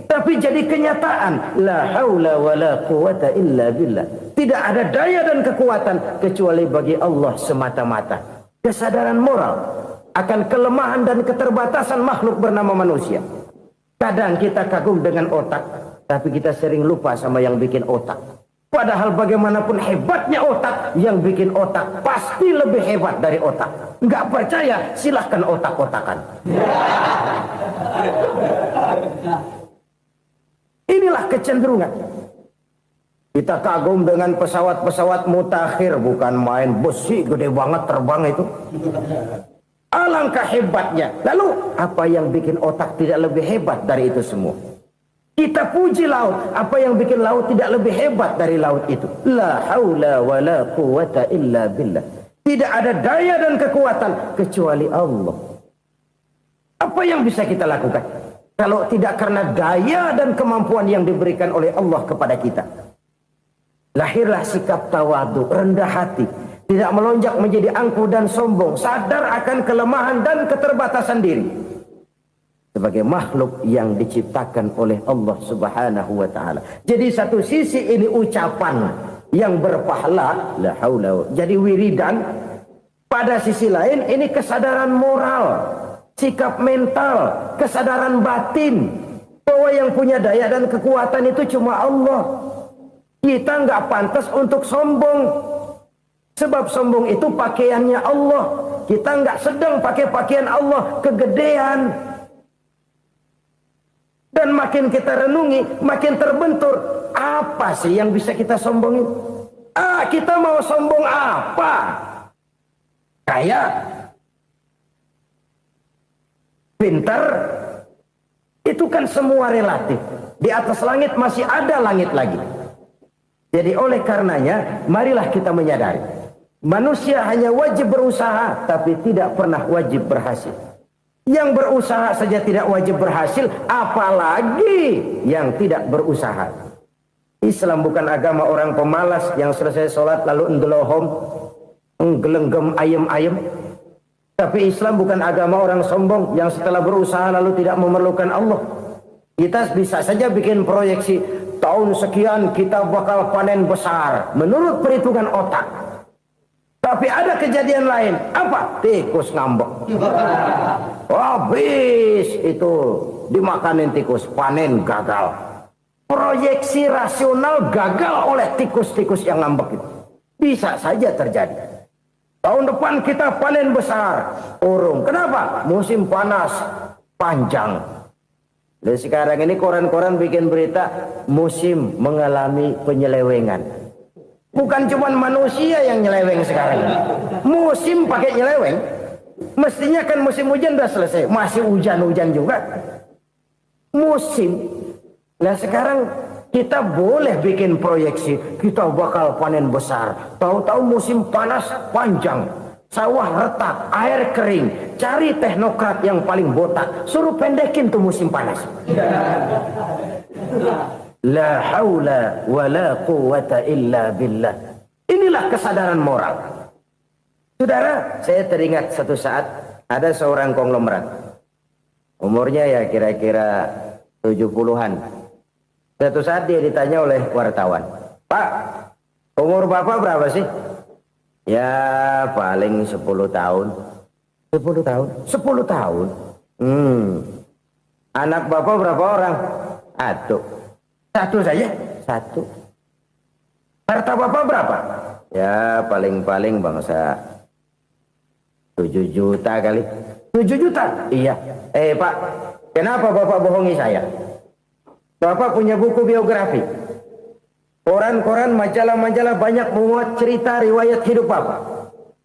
tapi jadi kenyataan. La haula wa la quwata illa billah. Tidak ada daya dan kekuatan kecuali bagi Allah semata-mata. Kesadaran moral akan kelemahan dan keterbatasan makhluk bernama manusia. Kadang kita kagum dengan otak, tapi kita sering lupa sama yang bikin otak. Padahal bagaimanapun hebatnya otak, yang bikin otak pasti lebih hebat dari otak. Nggak percaya, silahkan otak-otakan. Inilah kecenderungan. Kita kagum dengan pesawat-pesawat mutakhir, bukan main besi gede banget terbang itu. Alangkah hebatnya. Lalu apa yang bikin otak tidak lebih hebat dari itu semua? Kita puji laut. Apa yang bikin laut tidak lebih hebat dari laut itu? La haula wa la quwata illa billah. Tidak ada daya dan kekuatan kecuali Allah. Apa yang bisa kita lakukan kalau tidak karena daya dan kemampuan yang diberikan oleh Allah kepada kita? Lahirlah sikap tawadu, rendah hati, tidak melonjak menjadi angkuh dan sombong, sadar akan kelemahan dan keterbatasan diri. Sebagai makhluk yang diciptakan oleh Allah Subhanahu wa taala. Jadi satu sisi ini ucapan yang berpahala, la haula, jadi wiridan. Pada sisi lain ini kesadaran moral, sikap mental, kesadaran batin bahwa yang punya daya dan kekuatan itu cuma Allah. Kita nggak pantas untuk sombong, sebab sombong itu pakaiannya Allah. Kita nggak sedang pakai pakaian Allah, kegedean. Dan makin kita renungi, makin terbentur. Apa sih yang bisa kita sombongin? Kita mau sombong apa? Kaya? Pintar? Itu kan semua relatif. Di atas langit masih ada langit lagi. Jadi oleh karenanya, marilah kita menyadari. Manusia hanya wajib berusaha, tapi tidak pernah wajib berhasil. Yang berusaha saja tidak wajib berhasil, apalagi yang tidak berusaha. Islam bukan agama orang pemalas yang selesai sholat lalu ngelohom, nggelenggem ayem-ayem. Tapi Islam bukan agama orang sombong yang setelah berusaha lalu tidak memerlukan Allah. Kita bisa saja bikin proyeksi, tahun sekian kita bakal panen besar menurut perhitungan otak. Tapi ada kejadian lain. Apa? Tikus ngambek. Habis itu dimakanin tikus, panen gagal. Proyeksi rasional gagal oleh tikus-tikus yang ngambek itu. Bisa saja terjadi. Tahun depan kita panen besar, urung. Kenapa? Musim panas panjang. Dan sekarang ini koran-koran bikin berita musim mengalami penyelewengan. Bukan cuma manusia yang nyeleweng sekarang. Musim pakai nyeleweng. Mestinya kan musim hujan udah selesai. Masih hujan-hujan juga. Musim. Nah sekarang kita boleh bikin proyeksi. Kita bakal panen besar. Tahu-tahu musim panas panjang. Sawah retak, air kering. Cari teknokrat yang paling botak. Suruh pendekin tuh musim panas. La haula wa la quwata illa billah. Inilah kesadaran moral. Saudara, saya teringat satu saat ada seorang konglomerat. Umurnya ya kira-kira 70-an. Satu saat dia ditanya oleh wartawan, "Pak, umur Bapak berapa sih?" "Ya paling 10 tahun." 10 tahun? 10 tahun? Anak Bapak berapa orang? Satu saja? Satu. Harta Bapak berapa? Ya paling-paling bangsa 7 juta kali. 7 juta? Iya. Pak, kenapa Bapak bohongi saya? Bapak punya buku biografi. Koran-koran, majalah-majalah banyak memuat cerita riwayat hidup Bapak.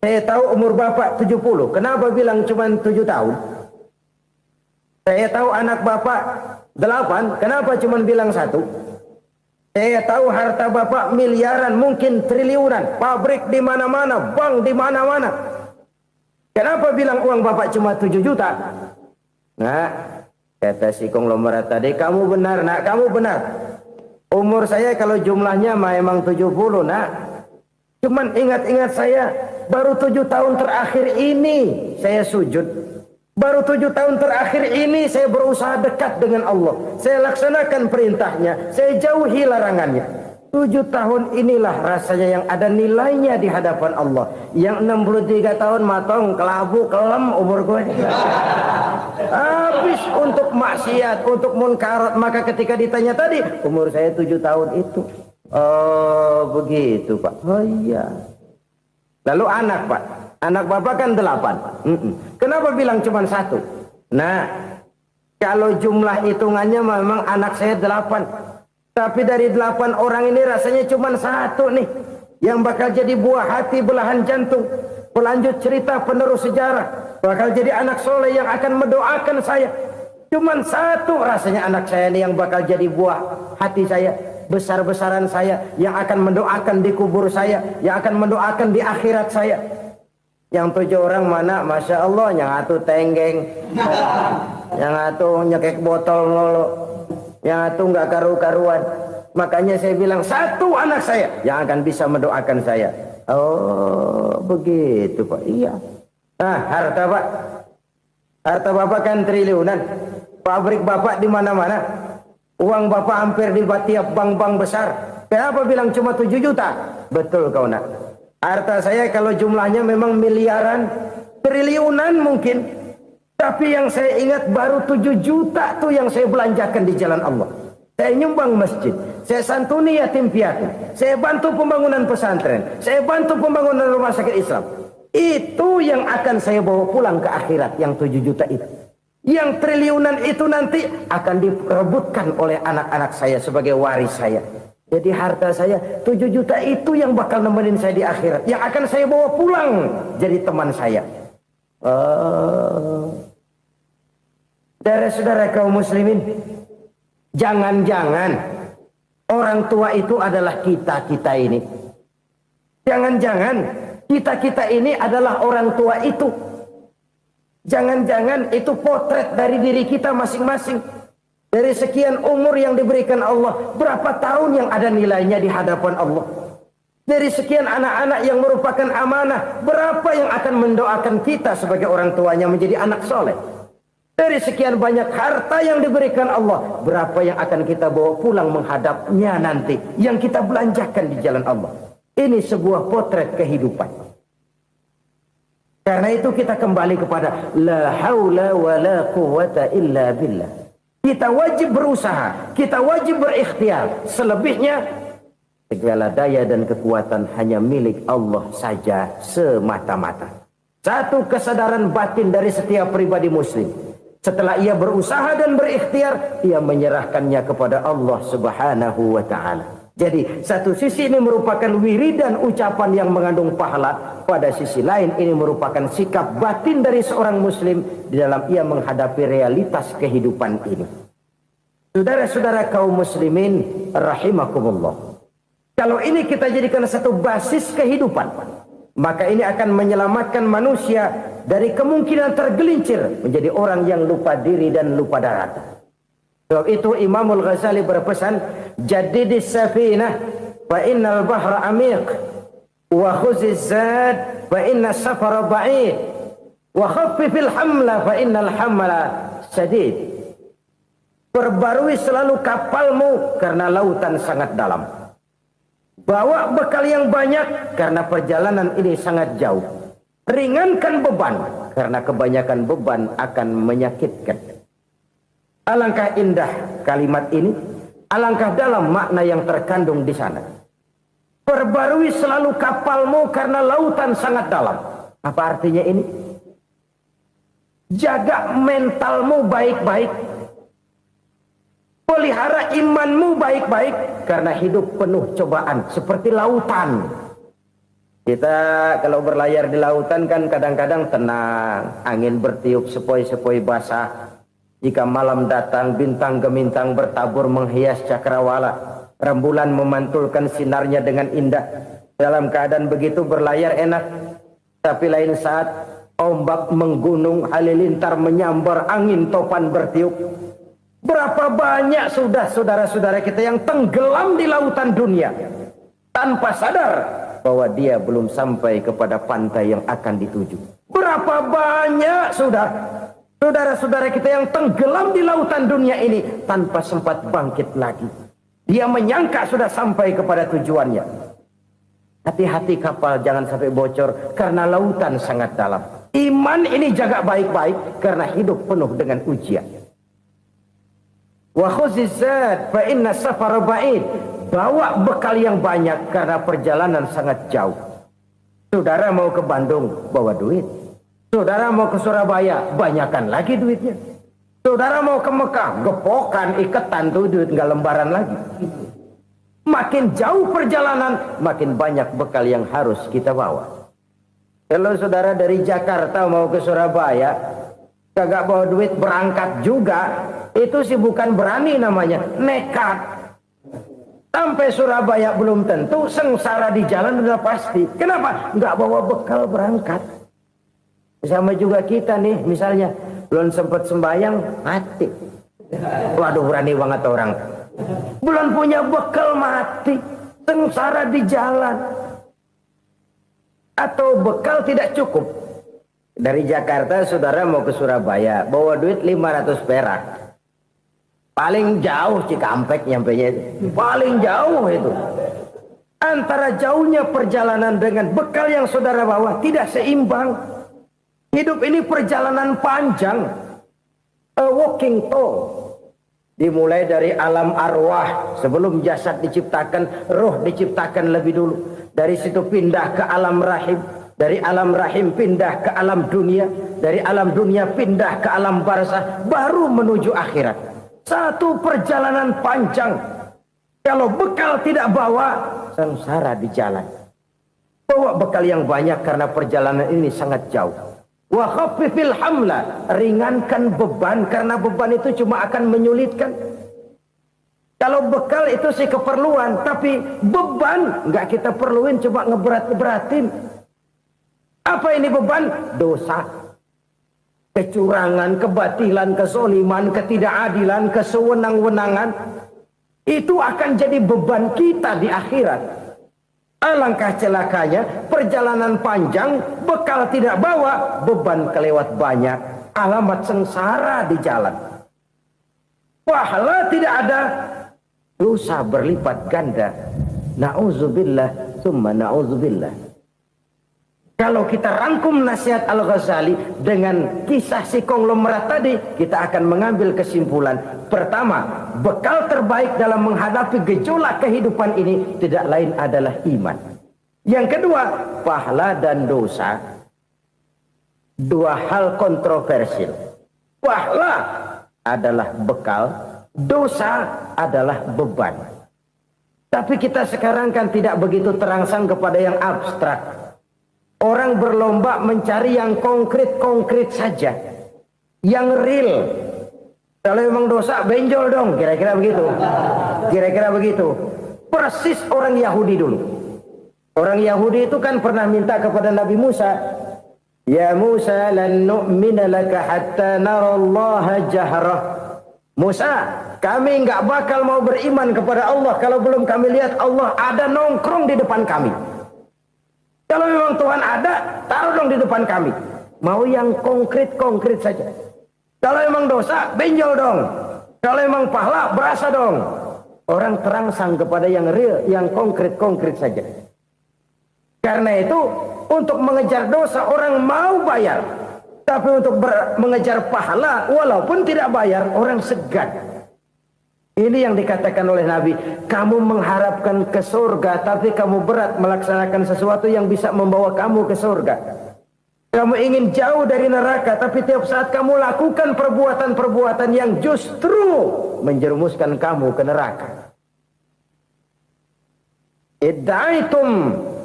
Saya tahu umur Bapak 70. Kenapa bilang cuma 7 tahun? Saya tahu anak Bapak 8. Kenapa cuma bilang 1? Saya tahu harta bapak miliaran, mungkin triliunan, pabrik di mana-mana, bank di mana-mana. Kenapa bilang uang bapak cuma 7 juta? Nah, kata si konglomerat tadi, kamu benar nak, kamu benar. Umur saya kalau jumlahnya memang 70 nak. Cuman ingat-ingat saya, baru 7 tahun terakhir ini saya sujud. Baru 7 tahun terakhir ini saya berusaha dekat dengan Allah. Saya laksanakan perintahnya, saya jauhi larangannya. 7 tahun inilah rasanya yang ada nilainya di hadapan Allah. Yang 63 tahun matong, kelabu, kelem umur gue. Habis untuk maksiat, untuk munkarat. Maka ketika ditanya tadi, umur saya 7 tahun itu. Oh begitu Pak. Oh iya. Lalu anak Pak. Anak bapak kan 8. Kenapa bilang cuma 1? Nah, kalau jumlah hitungannya memang anak saya 8. Tapi dari 8 orang ini rasanya cuma 1 nih. Yang bakal jadi buah hati, belahan jantung. Pelanjut cerita, penerus sejarah. Bakal jadi anak soleh yang akan mendoakan saya. Cuma 1 rasanya anak saya ini yang bakal jadi buah hati saya. Besar-besaran saya. Yang akan mendoakan di kubur saya. Yang akan mendoakan di akhirat saya. Yang 7 orang mana, Masya Allah, yang atu tenggeng, yang atu nyekek botol lolo, yang atu nggak karu-karuan. Makanya saya bilang 1 anak saya yang akan bisa mendoakan saya. Oh begitu Pak. Iya. Nah harta Pak, harta Bapak kan triliunan, pabrik Bapak di mana-mana, uang Bapak hampir di tiap bank-bank besar. Kenapa bilang cuma 7 juta? Betul kau nak. Harta saya kalau jumlahnya memang miliaran, triliunan mungkin. Tapi yang saya ingat baru 7 juta tuh yang saya belanjakan di jalan Allah. Saya nyumbang masjid, saya santuni yatim piatu, saya bantu pembangunan pesantren, saya bantu pembangunan rumah sakit Islam. Itu yang akan saya bawa pulang ke akhirat, yang 7 juta itu. Yang triliunan itu nanti akan diperebutkan oleh anak-anak saya sebagai waris saya. Jadi harta saya 7 juta itu yang bakal nemenin saya di akhirat. Yang akan saya bawa pulang jadi teman saya. Saudara-saudara kaum muslimin, jangan-jangan orang tua itu adalah kita-kita ini. Jangan-jangan kita-kita ini adalah orang tua itu. Jangan-jangan itu potret dari diri kita masing-masing. Dari sekian umur yang diberikan Allah, berapa tahun yang ada nilainya di hadapan Allah? Dari sekian anak-anak yang merupakan amanah, berapa yang akan mendoakan kita sebagai orang tuanya menjadi anak soleh? Dari sekian banyak harta yang diberikan Allah, berapa yang akan kita bawa pulang menghadapnya nanti, yang kita belanjakan di jalan Allah? Ini sebuah potret kehidupan. Karena itu kita kembali kepada la haula wa la quwwata illa billah. Kita wajib berusaha, kita wajib berikhtiar. Selebihnya, segala daya dan kekuatan hanya milik Allah saja semata-mata. Satu kesadaran batin dari setiap pribadi muslim. Setelah ia berusaha dan berikhtiar, ia menyerahkannya kepada Allah Subhanahu wa ta'ala. Jadi, satu sisi ini merupakan wiridan ucapan yang mengandung pahala. Pada sisi lain, ini merupakan sikap batin dari seorang muslim di dalam ia menghadapi realitas kehidupan ini. Saudara-saudara kaum muslimin, rahimakumullah. Kalau ini kita jadikan satu basis kehidupan, maka ini akan menyelamatkan manusia dari kemungkinan tergelincir menjadi orang yang lupa diri dan lupa darat. Sebab itu Imamul Ghazali berpesan, jadidis safinah fa innal bahra amiq wa khuziz zad fa inna safara ba'id wa khaffifil hamla fa innal hamla sadid. Perbarui selalu kapalmu karena lautan sangat dalam. Bawa bekal yang banyak karena perjalanan ini sangat jauh. Ringankan beban karena kebanyakan beban akan menyakitkan. Alangkah indah kalimat ini, alangkah dalam makna yang terkandung di sana. Perbarui selalu kapalmu karena lautan sangat dalam. Apa artinya ini? Jaga mentalmu baik-baik. Pelihara imanmu baik-baik karena hidup penuh cobaan seperti lautan. Kita kalau berlayar di lautan kan kadang-kadang tenang, angin bertiup sepoi-sepoi basah. Jika malam datang bintang gemintang bertabur menghias cakrawala. Rembulan memantulkan sinarnya dengan indah. Dalam keadaan begitu berlayar enak. Tapi lain saat ombak menggunung, halilintar menyambar, angin topan bertiup. Berapa banyak sudah saudara-saudara kita yang tenggelam di lautan dunia tanpa sadar bahwa dia belum sampai kepada pantai yang akan dituju. Berapa banyak sudah saudara-saudara kita yang tenggelam di lautan dunia ini tanpa sempat bangkit lagi. Dia menyangka sudah sampai kepada tujuannya. Hati-hati kapal jangan sampai bocor karena lautan sangat dalam. Iman ini jaga baik-baik karena hidup penuh dengan ujian. Wa khuzizat fa inna safara ba'id. Bawa bekal yang banyak karena perjalanan sangat jauh. Saudara mau ke Bandung, bawa duit. Saudara mau ke Surabaya, banyakan lagi duitnya. Saudara mau ke Mekah, gepokan, iketan tuh duit nggak lembaran lagi. Makin jauh perjalanan, makin banyak bekal yang harus kita bawa. Kalau saudara dari Jakarta mau ke Surabaya, kagak bawa duit berangkat juga, itu sih bukan berani namanya, nekat. Sampai Surabaya belum tentu, sengsara di jalan udah pasti. Kenapa? Nggak bawa bekal berangkat. Sama juga kita nih, misalnya belum sempat sembahyang, mati. Waduh, berani banget orang. Belum punya bekal, mati. Sengsara di jalan. Atau bekal tidak cukup. Dari Jakarta saudara mau ke Surabaya, bawa duit 500 perak. Paling jauh Cikampek nyampenya itu. Paling jauh itu. Antara jauhnya perjalanan dengan bekal yang saudara bawa tidak seimbang. Hidup ini perjalanan panjang. A walking tour. Dimulai dari alam arwah. Sebelum jasad diciptakan, roh diciptakan lebih dulu. Dari situ pindah ke alam rahim. Dari alam rahim pindah ke alam dunia. Dari alam dunia pindah ke alam barzah. Baru menuju akhirat. Satu perjalanan panjang. Kalau bekal tidak bawa, sengsara di jalan. Bawa bekal yang banyak karena perjalanan ini sangat jauh. Wa khaffifil hamla, ringankan beban karena beban itu cuma akan menyulitkan. Kalau bekal itu sih keperluan, tapi beban nggak kita perluin, coba ngeberat-beratin. Apa ini beban? Dosa, kecurangan, kebatilan, kezoliman, ketidakadilan, kesewenang-wenangan. Itu akan jadi beban kita di akhirat. Alangkah celakanya, perjalanan panjang, bekal tidak bawa, beban kelewat banyak, alamat sengsara di jalan. Pahala tidak ada, dosa berlipat ganda. Na'udzubillah, summa na'udzubillah. Kalau kita rangkum nasihat Al-Ghazali dengan kisah si konglomerat tadi, kita akan mengambil kesimpulan. Pertama, bekal terbaik dalam menghadapi gejolak kehidupan ini tidak lain adalah iman. Yang kedua, pahala dan dosa. Dua hal kontroversial. Pahala adalah bekal, dosa adalah beban. Tapi kita sekarang kan tidak begitu terangsang kepada yang abstrak. Orang berlomba mencari yang konkret-konkret saja. Yang real. Kalau memang dosa, benjol dong. Kira-kira begitu. Kira-kira begitu. Persis orang Yahudi dulu. Orang Yahudi itu kan pernah minta kepada Nabi Musa. Ya Musa, lan nu'mina laka hatta narallaha jahrah. Musa, kami nggak bakal mau beriman kepada Allah kalau belum kami lihat Allah ada nongkrong di depan kami. Kalau memang Tuhan ada, taruh dong di depan kami. Mau yang konkret-konkret saja. Kalau memang dosa, benjol dong. Kalau memang pahala, berasa dong. Orang terangsang kepada yang real, yang konkret-konkret saja. Karena itu, untuk mengejar dosa, orang mau bayar. Tapi untuk mengejar pahala, walaupun tidak bayar, orang segan. Ini yang dikatakan oleh Nabi, kamu mengharapkan ke surga, tapi kamu berat melaksanakan sesuatu yang bisa membawa kamu ke surga. Kamu ingin jauh dari neraka, tapi tiap saat kamu lakukan perbuatan-perbuatan yang justru menjerumuskan kamu ke neraka. Idda'aitum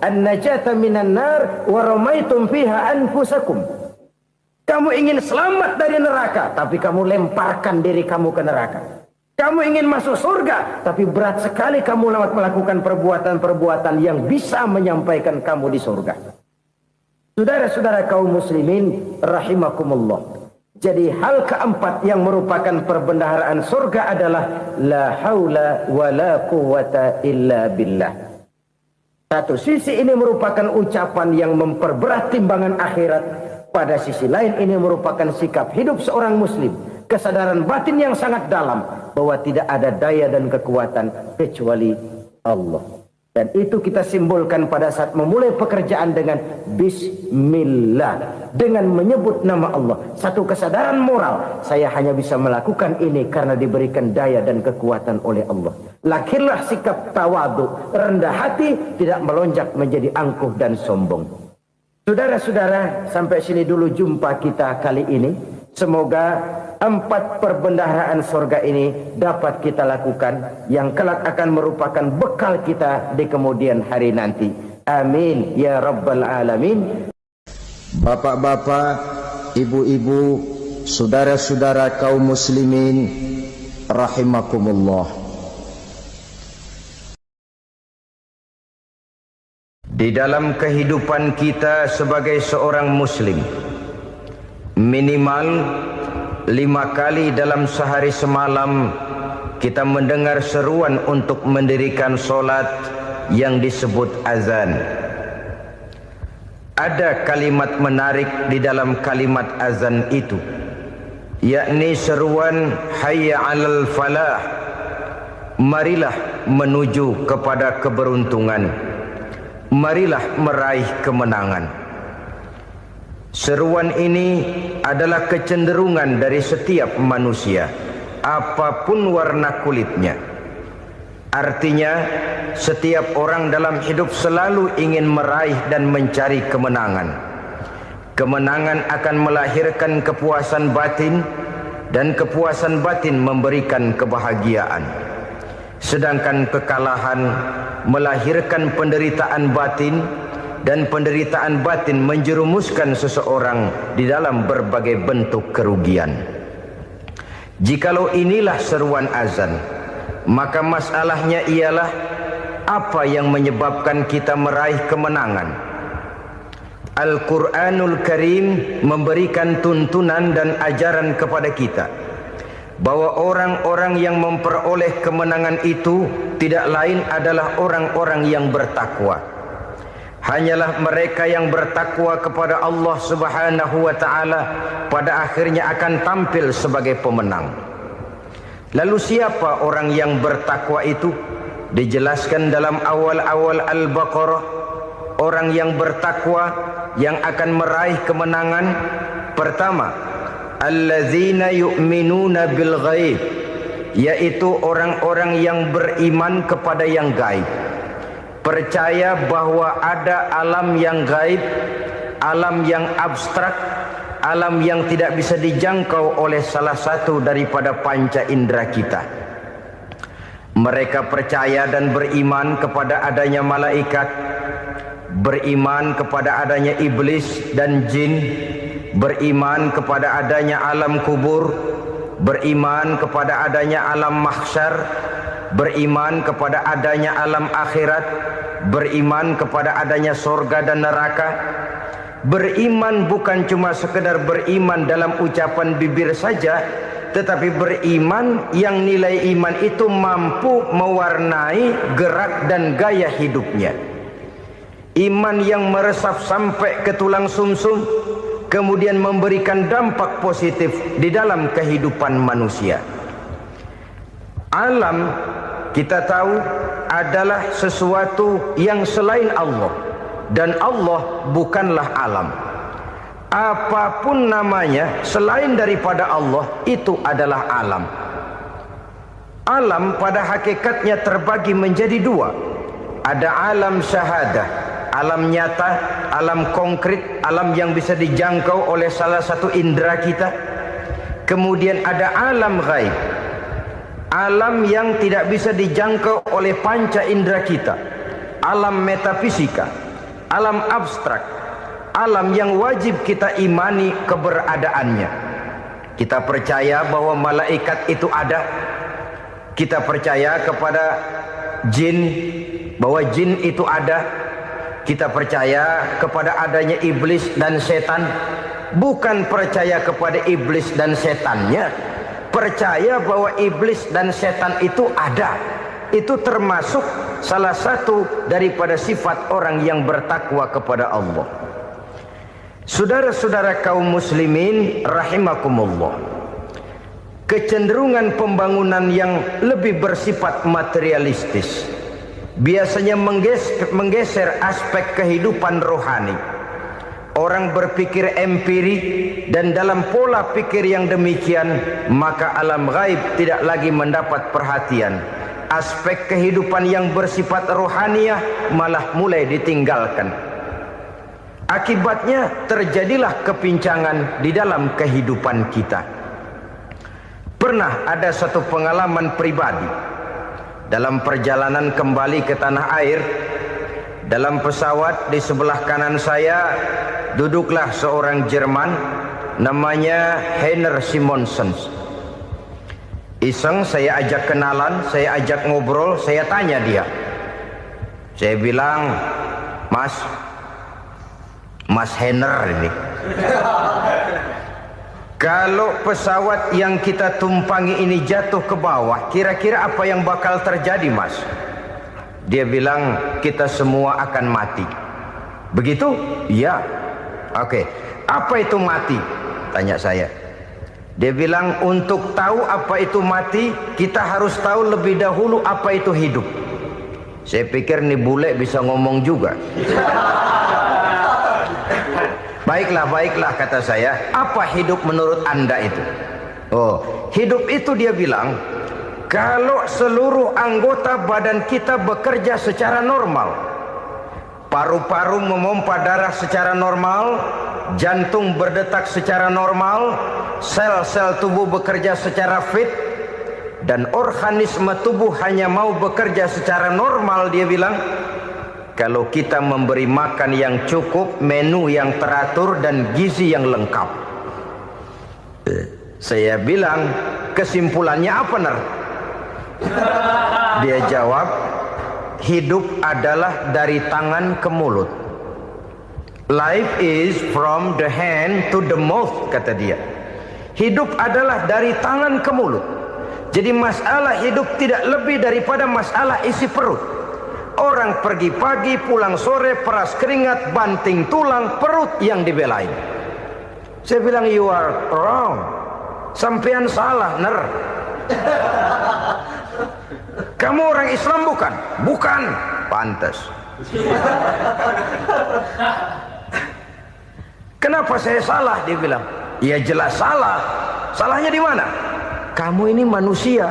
an-najata minan nar wa ramaitum fiha anfusakum. Kamu ingin selamat dari neraka, tapi kamu lemparkan diri kamu ke neraka. Kamu ingin masuk surga, tapi berat sekali kamu melakukan perbuatan-perbuatan yang bisa menyampaikan kamu di surga. Saudara-saudara kaum muslimin rahimakumullah. Jadi hal keempat yang merupakan perbendaharaan surga adalah la haula wa la quwwata illa billah. Satu sisi ini merupakan ucapan yang memperberat timbangan akhirat. Pada sisi lain ini merupakan sikap hidup seorang muslim. Kesadaran batin yang sangat dalam bahwa tidak ada daya dan kekuatan kecuali Allah. Dan itu kita simbolkan pada saat memulai pekerjaan dengan bismillah, dengan menyebut nama Allah. Satu kesadaran moral, saya hanya bisa melakukan ini karena diberikan daya dan kekuatan oleh Allah. Lahirlah sikap tawadu, rendah hati, tidak melonjak menjadi angkuh dan sombong. Saudara-saudara, sampai sini dulu jumpa kita kali ini. Semoga 4 perbendaharaan surga ini dapat kita lakukan, yang kelak akan merupakan bekal kita di kemudian hari nanti. Amin ya rabbal alamin. Bapak-bapak, ibu-ibu, saudara-saudara kaum muslimin rahimakumullah. Di dalam kehidupan kita sebagai seorang muslim, minimal 5 kali dalam sehari semalam kita mendengar seruan untuk mendirikan solat yang disebut azan. Ada kalimat menarik di dalam kalimat azan itu, yakni seruan hayya 'alal falah, marilah menuju kepada keberuntungan, marilah meraih kemenangan. Seruan ini adalah kecenderungan dari setiap manusia, apapun warna kulitnya. Artinya, setiap orang dalam hidup selalu ingin meraih dan mencari kemenangan. Kemenangan akan melahirkan kepuasan batin, dan kepuasan batin memberikan kebahagiaan. Sedangkan kekalahan melahirkan penderitaan batin, dan penderitaan batin menjerumuskan seseorang di dalam berbagai bentuk kerugian. Jikalau inilah seruan azan, maka masalahnya ialah apa yang menyebabkan kita meraih kemenangan. Al-Quranul Karim memberikan tuntunan dan ajaran kepada kita bahwa orang-orang yang memperoleh kemenangan itu tidak lain adalah orang-orang yang bertakwa. Hanyalah mereka yang bertakwa kepada Allah Subhanahu wa ta'ala pada akhirnya akan tampil sebagai pemenang. Lalu siapa orang yang bertakwa itu? Dijelaskan dalam awal-awal Al-Baqarah, orang yang bertakwa yang akan meraih kemenangan. Pertama, allazina yu'minuna bil ghaib, yaitu orang-orang yang beriman kepada yang gaib. Percaya bahwa ada alam yang gaib, alam yang abstrak, alam yang tidak bisa dijangkau oleh salah satu daripada panca indera kita. Mereka percaya dan beriman kepada adanya malaikat, beriman kepada adanya iblis dan jin, beriman kepada adanya alam kubur, beriman kepada adanya alam mahsyar, beriman kepada adanya alam akhirat, beriman kepada adanya surga dan neraka. Beriman bukan cuma sekedar beriman dalam ucapan bibir saja, tetapi beriman yang nilai iman itu mampu mewarnai gerak dan gaya hidupnya. Iman yang meresap sampai ke tulang sumsum, kemudian memberikan dampak positif di dalam kehidupan manusia. Alam, kita tahu, adalah sesuatu yang selain Allah, dan Allah bukanlah alam. Apapun namanya selain daripada Allah, itu adalah alam. Alam pada hakikatnya terbagi menjadi 2. Ada alam syahadah, alam nyata, alam konkret, alam yang bisa dijangkau oleh salah satu indera kita. Kemudian ada alam ghaib, alam yang tidak bisa dijangkau oleh panca indera kita, alam metafisika, alam abstrak, alam yang wajib kita imani keberadaannya. Kita percaya bahwa malaikat itu ada, Kita percaya kepada jin, bahwa jin itu ada. Kita percaya kepada adanya iblis dan setan. Bukan percaya kepada iblis dan setannya, percaya bahwa iblis dan setan itu ada. Itu termasuk salah satu daripada sifat orang yang bertakwa kepada Allah. Saudara-saudara kaum muslimin rahimakumullah, kecenderungan pembangunan yang lebih bersifat materialistis biasanya menggeser aspek kehidupan rohani. Orang berpikir empiri, dan dalam pola pikir yang demikian maka alam gaib tidak lagi mendapat perhatian. Aspek kehidupan yang bersifat rohaniah malah mulai ditinggalkan. Akibatnya terjadilah kepincangan di dalam kehidupan kita. Pernah ada satu pengalaman pribadi dalam perjalanan kembali ke tanah air. Dalam pesawat di sebelah kanan saya duduklah seorang Jerman namanya Heiner Simonsen. Iseng saya ajak kenalan, saya ajak ngobrol, saya tanya dia. Saya bilang, Mas Heiner ini, kalau pesawat yang kita tumpangi ini jatuh ke bawah, kira-kira apa yang bakal terjadi, Mas? Dia bilang, kita semua akan mati. Begitu? Iya. Oke. Apa itu mati? Tanya saya. Dia bilang, untuk tahu apa itu mati, kita harus tahu lebih dahulu apa itu hidup. Saya pikir nih bule bisa ngomong juga. Baiklah kata saya. Apa hidup menurut Anda itu? Oh, hidup itu dia bilang, kalau seluruh anggota badan kita bekerja secara normal, paru-paru memompa darah secara normal, jantung berdetak secara normal, sel-sel tubuh bekerja secara fit, dan organisme tubuh hanya mau bekerja secara normal, dia bilang, kalau kita memberi makan yang cukup, menu yang teratur, dan gizi yang lengkap. Saya bilang, kesimpulannya apa, Ner? Dia jawab, hidup adalah dari tangan ke mulut. Life is from the hand to the mouth, kata dia. Hidup adalah dari tangan ke mulut. Jadi masalah hidup tidak lebih daripada masalah isi perut. Orang pergi pagi, pulang sore, peras keringat, banting tulang, perut yang dibelain. Saya bilang, you are wrong. Sampean salah, Ner. Kamu orang Islam bukan? Bukan. Pantas. Kenapa saya salah? Dia bilang, ya jelas salah. Salahnya di mana? Kamu ini manusia.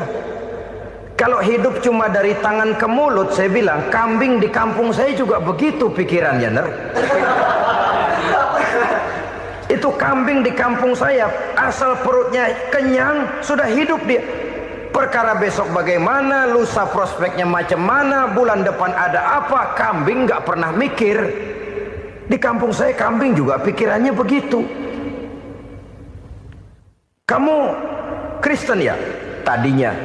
Kalau hidup cuma dari tangan ke mulut, saya bilang, kambing di kampung saya juga begitu pikirannya, Ner. Itu kambing di kampung saya, asal perutnya kenyang, sudah hidup dia. Perkara besok bagaimana, lusa prospeknya macam mana, bulan depan ada apa, kambing nggak pernah mikir. Di kampung saya kambing juga pikirannya begitu. Kamu Kristen ya? Tadinya.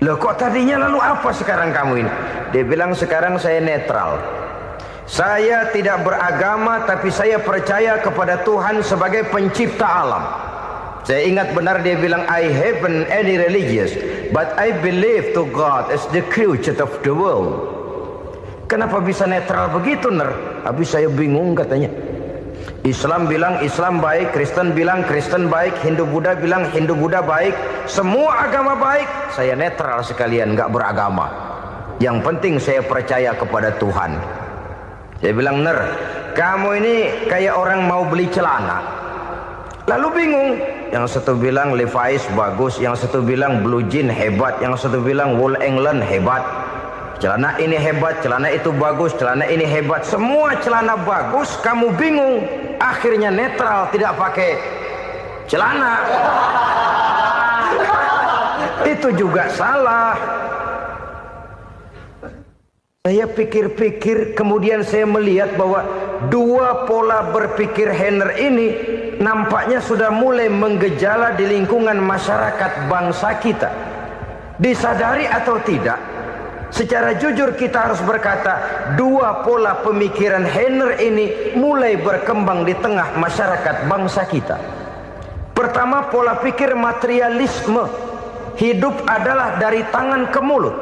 Loh kok tadinya, lalu apa sekarang kamu ini? Dia bilang, sekarang saya netral. Saya tidak beragama, tapi saya percaya kepada Tuhan sebagai pencipta alam. Saya ingat benar dia bilang, I haven't any religious, but I believe to God as the creator of the world. Kenapa bisa netral begitu, Ner? Habis saya bingung katanya. Islam bilang Islam baik, Kristen bilang Kristen baik, Hindu Buddha bilang Hindu Buddha baik, semua agama baik. Saya netral sekalian, nggak beragama. Yang penting saya percaya kepada Tuhan. Saya bilang, Ner, kamu ini kayak orang mau beli celana. Lalu bingung. Yang satu bilang Levi's bagus, yang satu bilang Blue Jean hebat, yang satu bilang Wool England hebat. Celana ini hebat, celana itu bagus, celana ini hebat. Semua celana bagus, kamu bingung. Akhirnya netral, tidak pakai celana. Itu juga salah. Saya pikir-pikir, kemudian saya melihat bahwa dua pola berpikir Heiner ini nampaknya sudah mulai menggejala di lingkungan masyarakat bangsa kita. Disadari atau tidak, secara jujur kita harus berkata, dua pola pemikiran Heiner ini mulai berkembang di tengah masyarakat bangsa kita. Pertama, pola pikir materialisme. Hidup adalah dari tangan ke mulut.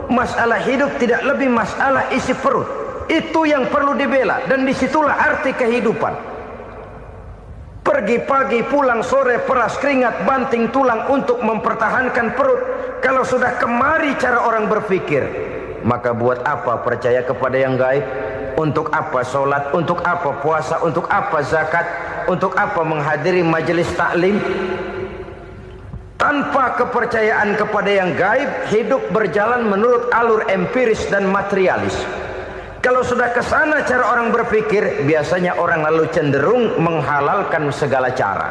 Masalah hidup tidak lebih masalah isi perut. Itu yang perlu dibela, dan disitulah arti kehidupan. Pergi pagi, pulang sore, peras keringat, banting tulang untuk mempertahankan perut. Kalau sudah kemari cara orang berpikir, maka buat apa percaya kepada yang gaib? Untuk apa sholat? Untuk apa puasa? Untuk apa zakat? Untuk apa menghadiri majelis taklim? Tanpa kepercayaan kepada yang gaib, hidup berjalan menurut alur empiris dan materialis. Kalau sudah ke sana cara orang berpikir, biasanya orang lalu cenderung menghalalkan segala cara.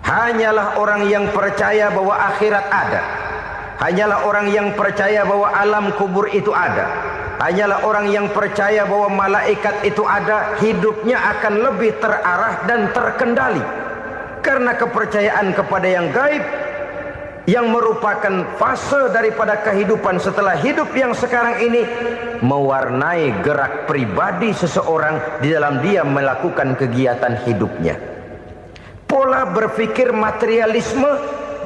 Hanyalah orang yang percaya bahwa akhirat ada. Hanyalah orang yang percaya bahwa alam kubur itu ada. Hanyalah orang yang percaya bahwa malaikat itu ada, hidupnya akan lebih terarah dan terkendali. Karena kepercayaan kepada yang gaib, yang merupakan fase daripada kehidupan setelah hidup yang sekarang ini, mewarnai gerak pribadi seseorang di dalam dia melakukan kegiatan hidupnya. Pola berpikir materialisme,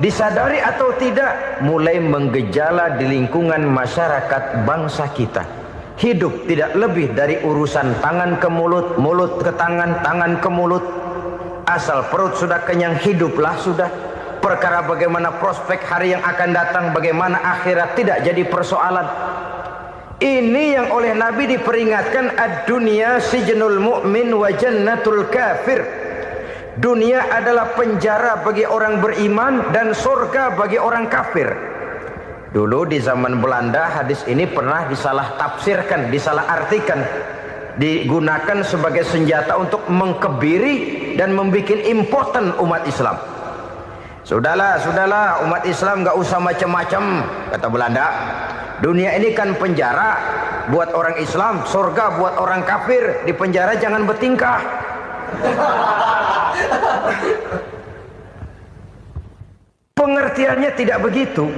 disadari atau tidak, mulai menggejala di lingkungan masyarakat bangsa kita. Hidup tidak lebih dari urusan tangan ke mulut, mulut ke tangan, tangan ke mulut. Asal perut sudah kenyang, hiduplah sudah. Perkara bagaimana prospek hari yang akan datang, bagaimana akhirat, tidak jadi persoalan. Ini yang oleh Nabi diperingatkan, ad-dunya sijnul mu'min wa jannatul kafir. Dunia adalah penjara bagi orang beriman dan surga bagi orang kafir. Dulu di zaman Belanda hadis ini pernah disalah tafsirkan, disalah artikan, digunakan sebagai senjata untuk mengkebiri dan membuat impoten umat Islam. Sudahlah umat Islam gak usah macam-macam, kata Belanda. Dunia ini kan penjara buat orang Islam, surga buat orang kafir. Di penjara jangan bertingkah. Pengertiannya tidak begitu.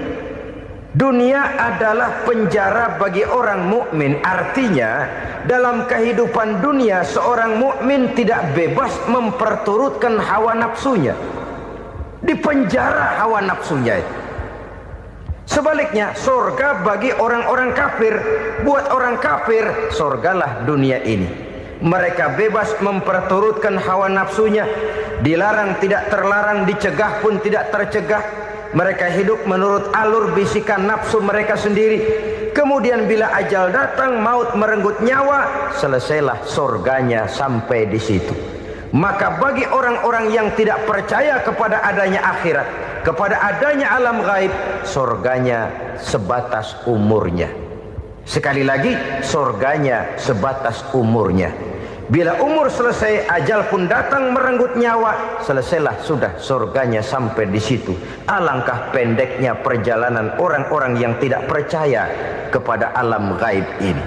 Dunia adalah penjara bagi orang mukmin. Artinya dalam kehidupan dunia seorang mukmin tidak bebas memperturutkan hawa nafsunya. Di penjara hawa nafsunya itu. Sebaliknya, surga bagi orang-orang kafir. Buat orang kafir, surgalah dunia ini. Mereka bebas memperturutkan hawa nafsunya. Dilarang tidak terlarang, dicegah pun tidak tercegah. Mereka hidup menurut alur bisikan nafsu mereka sendiri. Kemudian bila ajal datang, maut merenggut nyawa, selesailah surganya sampai di situ. Maka bagi orang-orang yang tidak percaya kepada adanya akhirat, kepada adanya alam gaib, surganya sebatas umurnya. Sekali lagi, surganya sebatas umurnya. Bila umur selesai, ajal pun datang merenggut nyawa, selesailah sudah surganya sampai di situ. Alangkah pendeknya perjalanan orang-orang yang tidak percaya kepada alam gaib ini.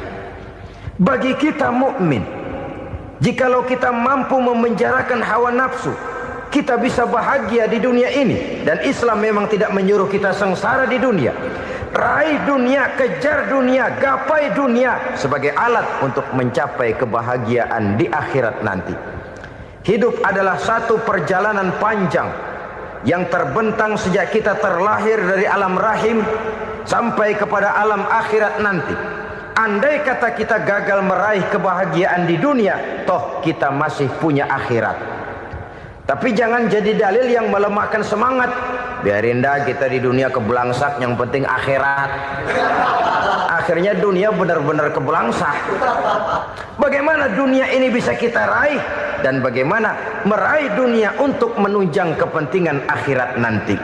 Bagi kita mukmin, jikalau kita mampu memenjarakan hawa nafsu, kita bisa bahagia di dunia ini. Dan Islam memang tidak menyuruh kita sengsara di dunia. Raih dunia, kejar dunia, gapai dunia sebagai alat untuk mencapai kebahagiaan di akhirat nanti. Hidup adalah satu perjalanan panjang yang terbentang sejak kita terlahir dari alam rahim sampai kepada alam akhirat nanti. Andai kata kita gagal meraih kebahagiaan di dunia, toh kita masih punya akhirat. Tapi jangan jadi dalil yang melemahkan semangat. Biarin dah kita di dunia kebelangsak, yang penting akhirat. Akhirnya dunia benar-benar kebelangsak. Bagaimana dunia ini bisa kita raih, dan bagaimana meraih dunia untuk menunjang kepentingan akhirat nanti.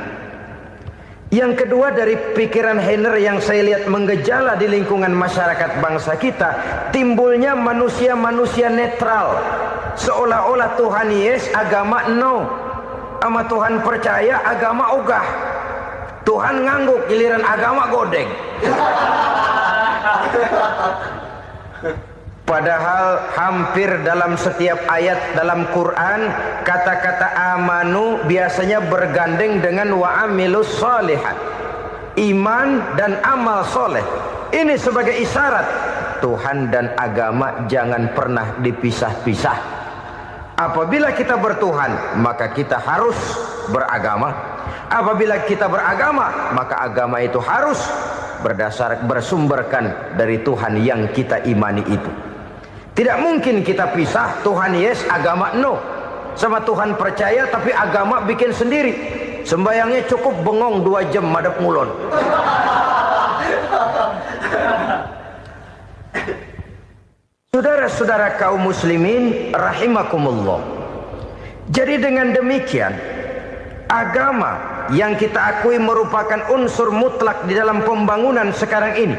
Yang kedua, dari pikiran Heiner yang saya lihat menggejala di lingkungan masyarakat bangsa kita, timbulnya manusia-manusia netral. Seolah-olah Tuhan yes, agama no. Sama Tuhan percaya, agama ogah. Tuhan ngangguk, giliran agama godeng. Padahal hampir dalam setiap ayat dalam Quran, kata-kata amanu biasanya bergandeng dengan wa amilus shalihat. iman dan amal soleh. Ini sebagai isyarat Tuhan dan agama jangan pernah dipisah-pisah. Apabila kita bertuhan, maka kita harus beragama. Apabila kita beragama, maka agama itu harus bersumberkan dari Tuhan yang kita imani itu. Tidak mungkin kita pisah, Tuhan yes, agama no. Sama Tuhan percaya tapi agama bikin sendiri. Sembayangnya cukup bengong 2 jam madep ngulon. Saudara-saudara kaum muslimin rahimakumullah. Jadi dengan demikian, agama yang kita akui merupakan unsur mutlak di dalam pembangunan sekarang ini,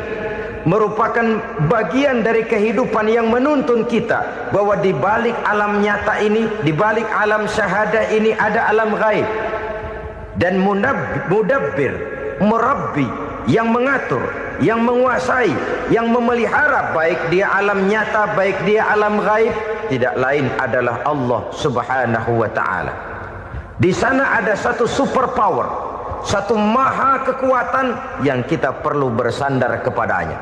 merupakan bagian dari kehidupan yang menuntun kita bahwa di balik alam nyata ini, di balik alam syahadah ini ada alam gaib. Dan mudabbir, murabbi, yang mengatur, yang menguasai, yang memelihara baik dia alam nyata, baik dia alam gaib, tidak lain adalah Allah Subhanahu wa ta'ala. Di sana ada satu super power, satu maha kekuatan yang kita perlu bersandar kepadanya.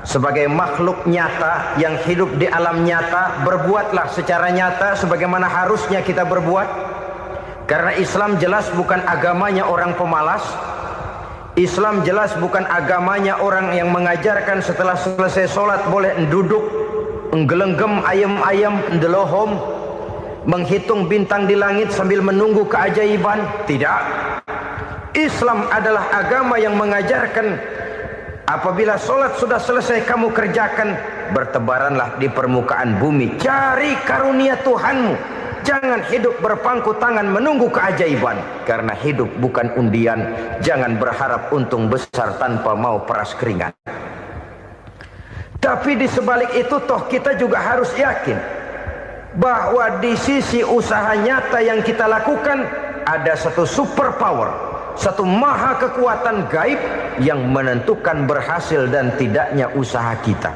Sebagai makhluk nyata yang hidup di alam nyata, berbuatlah secara nyata sebagaimana harusnya kita berbuat. Karena Islam jelas bukan agamanya orang pemalas. Islam jelas bukan agamanya orang yang mengajarkan setelah selesai sholat boleh duduk, nggelenggem ayam-ayam, ndelohom, menghitung bintang di langit sambil menunggu keajaiban. Tidak. Islam adalah agama yang mengajarkan apabila sholat sudah selesai kamu kerjakan, bertebaranlah di permukaan bumi, cari karunia Tuhanmu. Jangan hidup berpangku tangan menunggu keajaiban. Karena hidup bukan undian. Jangan berharap untung besar tanpa mau peras keringat. Tapi di sebalik itu toh kita juga harus yakin bahwa di sisi usaha nyata yang kita lakukan ada satu super power, satu maha kekuatan gaib yang menentukan berhasil dan tidaknya usaha kita.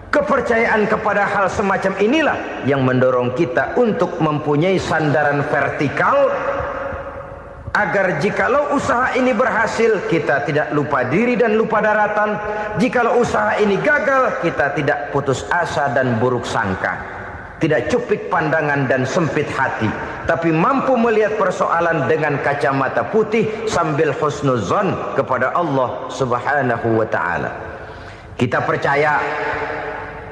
Kepercayaan kepada hal semacam inilah yang mendorong kita untuk mempunyai sandaran vertikal, agar jikalau usaha ini berhasil kita tidak lupa diri dan lupa daratan. Jikalau usaha ini gagal kita tidak putus asa dan buruk sangka, tidak cupik pandangan dan sempit hati, tapi mampu melihat persoalan dengan kacamata putih sambil husnuzon kepada Allah Subhanahu wa ta'ala. Kita percaya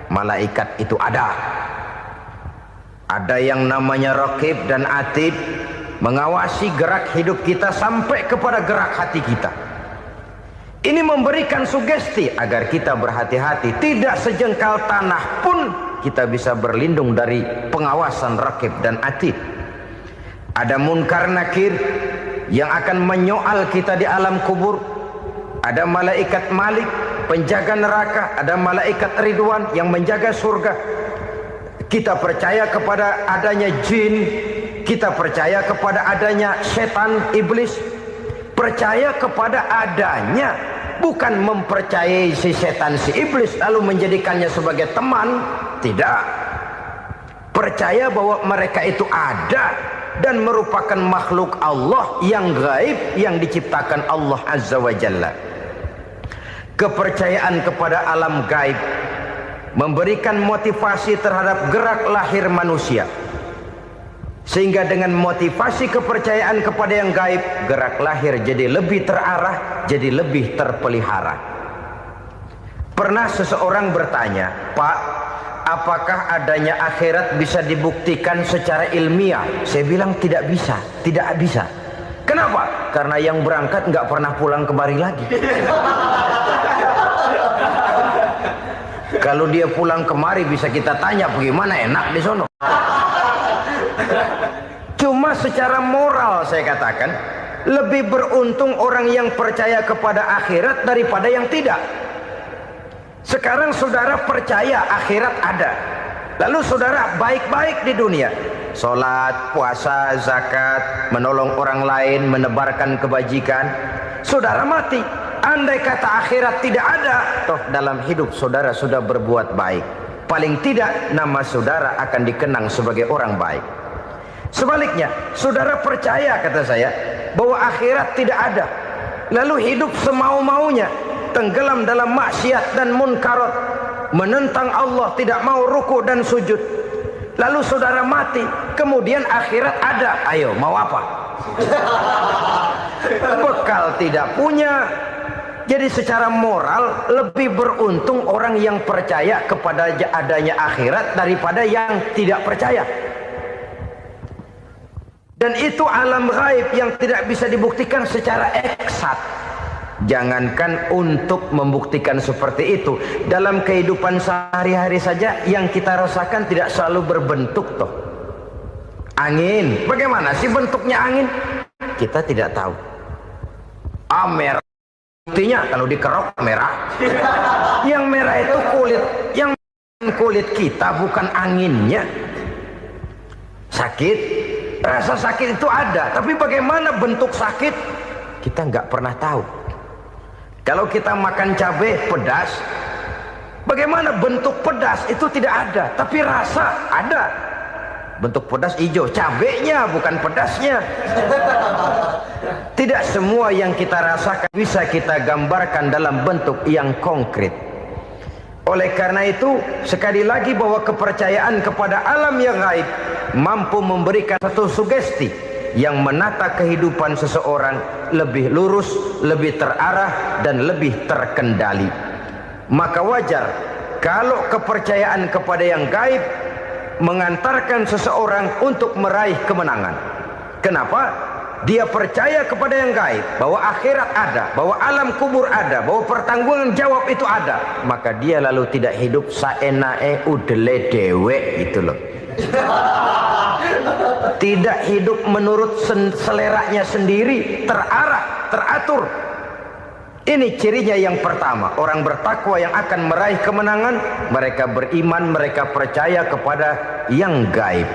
malaikat itu ada. Ada yang namanya raqib dan atid, mengawasi gerak hidup kita sampai kepada gerak hati kita. Ini memberikan sugesti agar kita berhati-hati. Tidak sejengkal tanah pun kita bisa berlindung dari pengawasan raqib dan atid. Ada munkar nakir yang akan menyoal kita di alam kubur. Ada malaikat Malik, penjaga neraka. Ada malaikat Ridwan yang menjaga surga. Kita percaya kepada adanya jin, kita percaya kepada adanya setan, iblis. Percaya kepada adanya, bukan mempercayai si setan, si iblis lalu menjadikannya sebagai teman. Tidak. Percaya bahwa mereka itu ada dan merupakan makhluk Allah yang gaib, yang diciptakan Allah Azza wa Jalla. Kepercayaan kepada alam gaib memberikan motivasi terhadap gerak lahir manusia, sehingga dengan motivasi kepercayaan kepada yang gaib, gerak lahir jadi lebih terarah, jadi lebih terpelihara. Pernah seseorang bertanya, "Pak, apakah adanya akhirat bisa dibuktikan secara ilmiah?" Saya bilang tidak bisa, tidak bisa. Kenapa? Karena yang berangkat nggak pernah pulang kemari lagi. Kalau dia pulang kemari bisa kita tanya bagaimana enak di sono. Cuma secara moral saya katakan, lebih beruntung orang yang percaya kepada akhirat daripada yang tidak. Sekarang saudara percaya akhirat ada, lalu saudara baik-baik di dunia, sholat, puasa, zakat, menolong orang lain, menebarkan kebajikan. Saudara mati, andai kata akhirat tidak ada, toh dalam hidup saudara sudah berbuat baik. Paling tidak nama saudara akan dikenang sebagai orang baik. Sebaliknya, saudara percaya, kata saya, bahwa akhirat tidak ada, lalu hidup semau-maunya, tenggelam dalam maksiat dan munkarat, menentang Allah, tidak mau ruku dan sujud. Lalu saudara mati, kemudian akhirat ada, ayo mau apa? Bekal tidak punya. Jadi secara moral lebih beruntung orang yang percaya kepada adanya akhirat daripada yang tidak percaya. Dan itu alam gaib yang tidak bisa dibuktikan secara eksat. Jangankan untuk membuktikan seperti itu, dalam kehidupan sehari-hari saja yang kita rasakan tidak selalu berbentuk toh. Angin, bagaimana sih bentuknya angin? Kita tidak tahu. Merah, buktinya kalau dikerok merah. Yang merah itu kulit, yang kulit kita bukan anginnya. Sakit, rasa sakit itu ada, tapi bagaimana bentuk sakit? Kita nggak pernah tahu. Kalau kita makan cabai pedas, bagaimana bentuk pedas itu tidak ada, tapi rasa ada. Bentuk pedas hijau, cabainya bukan pedasnya. Tidak semua yang kita rasakan bisa kita gambarkan dalam bentuk yang konkret. Oleh karena itu, sekali lagi bahwa kepercayaan kepada alam yang gaib mampu memberikan satu sugesti yang menata kehidupan seseorang lebih lurus, lebih terarah, dan lebih terkendali. Maka wajar kalau kepercayaan kepada yang gaib mengantarkan seseorang untuk meraih kemenangan. Kenapa? Dia percaya kepada yang gaib, bahwa akhirat ada, bahwa alam kubur ada, bahwa pertanggungan jawab itu ada. Maka dia lalu tidak hidup saenae udele dewe gitu loh. Tidak hidup menurut seleranya sendiri, terarah, teratur. Ini cirinya yang pertama. Orang bertakwa yang akan meraih kemenangan, mereka beriman, mereka percaya kepada yang gaib.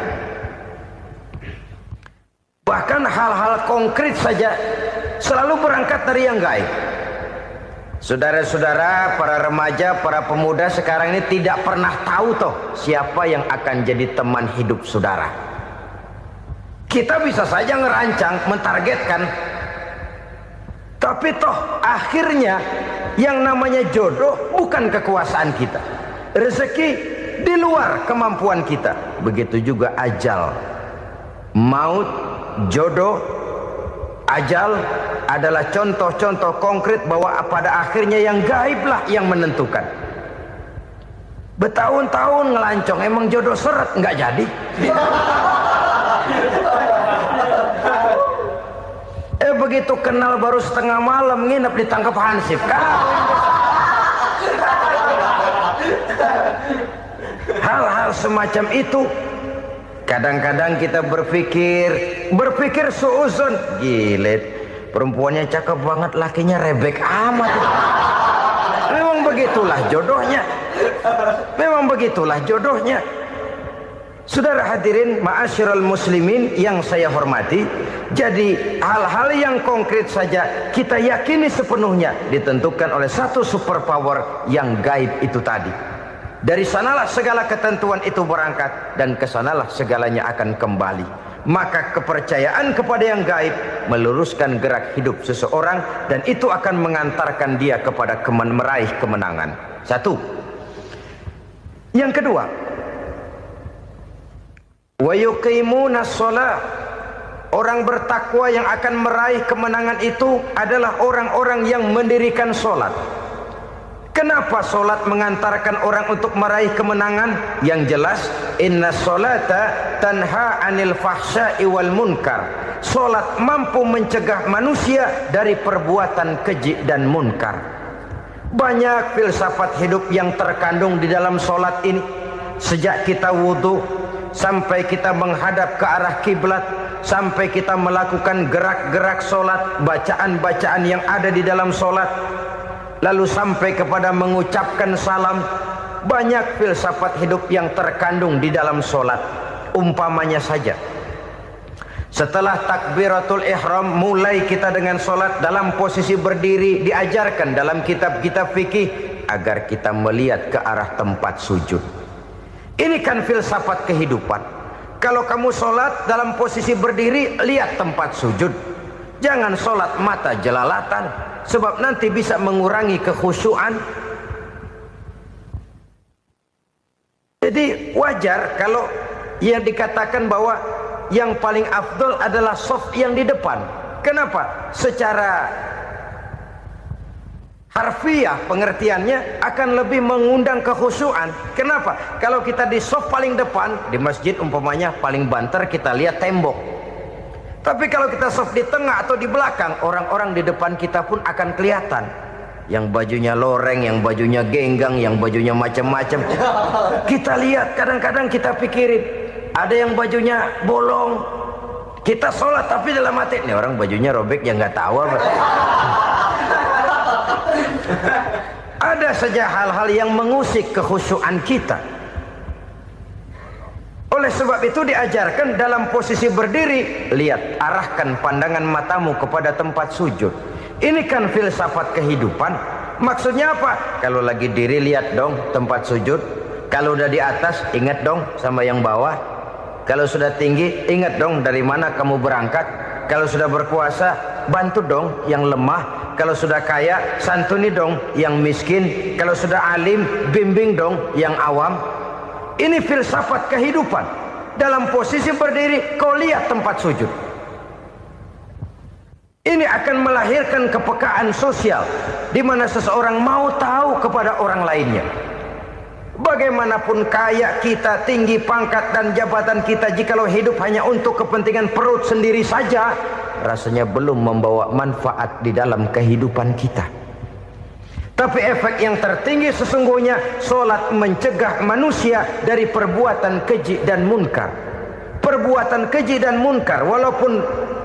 Bahkan hal-hal konkret saja selalu berangkat dari yang gaib. Saudara-saudara, para remaja, para pemuda sekarang ini tidak pernah tahu toh siapa yang akan jadi teman hidup saudara. Kita bisa saja ngerancang, mentargetkan, tapi toh akhirnya yang namanya jodoh bukan kekuasaan kita. Rezeki di luar kemampuan kita. Begitu juga ajal. Maut, jodoh, ajal adalah contoh-contoh konkret bahwa pada akhirnya yang gaiblah yang menentukan. Bertahun-tahun ngelancong, emang jodoh seret, nggak jadi. Begitu kenal baru setengah malam nginep ditangkap hansip kan. Hal-hal semacam itu kadang-kadang kita berpikir suuzon, gile, perempuannya cakep banget, lakinya rebek amat. Memang begitulah jodohnya. Memang begitulah jodohnya. Saudara hadirin ma'asyiral muslimin yang saya hormati, jadi hal-hal yang konkret saja kita yakini sepenuhnya ditentukan oleh satu superpower yang gaib itu tadi. Dari sanalah segala ketentuan itu berangkat dan kesanalah segalanya akan kembali. Maka kepercayaan kepada yang gaib meluruskan gerak hidup seseorang dan itu akan mengantarkan dia kepada meraih kemenangan. Satu. Yang kedua, wa yuqimuna shalah. Orang bertakwa yang akan meraih kemenangan itu adalah orang-orang yang mendirikan sholat. Kenapa sholat mengantarkan orang untuk meraih kemenangan? Yang jelas, inna sholata tanha anil fahsya'i wal munkar. Sholat mampu mencegah manusia dari perbuatan keji dan munkar. Banyak filsafat hidup yang terkandung di dalam sholat ini. Sejak kita wudhu sampai kita menghadap ke arah kiblat, sampai kita melakukan gerak-gerak sholat, bacaan-bacaan yang ada di dalam sholat, lalu sampai kepada mengucapkan salam. Banyak filsafat hidup yang terkandung di dalam sholat. Umpamanya saja, setelah takbiratul ihram mulai kita dengan sholat dalam posisi berdiri, diajarkan dalam kitab-kitab fikih agar kita melihat ke arah tempat sujud. Ini kan filsafat kehidupan. Kalau kamu sholat dalam posisi berdiri, lihat tempat sujud. Jangan sholat mata jelalatan, sebab nanti bisa mengurangi kekhusyuan. Jadi wajar kalau yang dikatakan bahwa yang paling afdol adalah shaf yang di depan. Kenapa? Secara harfiah pengertiannya akan lebih mengundang kekhusyuan. Kenapa? Kalau kita di shaf paling depan di masjid umpamanya paling banter kita lihat tembok. Tapi kalau kita shaf di tengah atau di belakang, orang-orang di depan kita pun akan kelihatan. Yang bajunya loreng, yang bajunya genggang, yang bajunya macam-macam. Kita lihat, kadang-kadang kita pikirin, ada yang bajunya bolong. Kita sholat tapi dalam hati, nih orang bajunya robek yang nggak tahu apa. Ada saja hal-hal yang mengusik kekhusyuan kita. Oleh sebab itu diajarkan dalam posisi berdiri, lihat, arahkan pandangan matamu kepada tempat sujud. Ini kan filsafat kehidupan. Maksudnya apa? Kalau lagi diri lihat dong tempat sujud. Kalau udah di atas ingat dong sama yang bawah. Kalau sudah tinggi ingat dong dari mana kamu berangkat. Kalau sudah berkuasa bantu dong yang lemah. Kalau sudah kaya santuni dong yang miskin. Kalau sudah alim bimbing dong yang awam. Ini filsafat kehidupan. Dalam posisi berdiri kau lihat tempat sujud. Ini akan melahirkan kepekaan sosial di mana seseorang mau tahu kepada orang lainnya. Bagaimanapun kaya kita, tinggi pangkat dan jabatan kita, jikalau hidup hanya untuk kepentingan perut sendiri saja, rasanya belum membawa manfaat di dalam kehidupan kita. Tapi efek yang tertinggi sesungguhnya, sholat mencegah manusia dari perbuatan keji dan munkar. Perbuatan keji dan munkar walaupun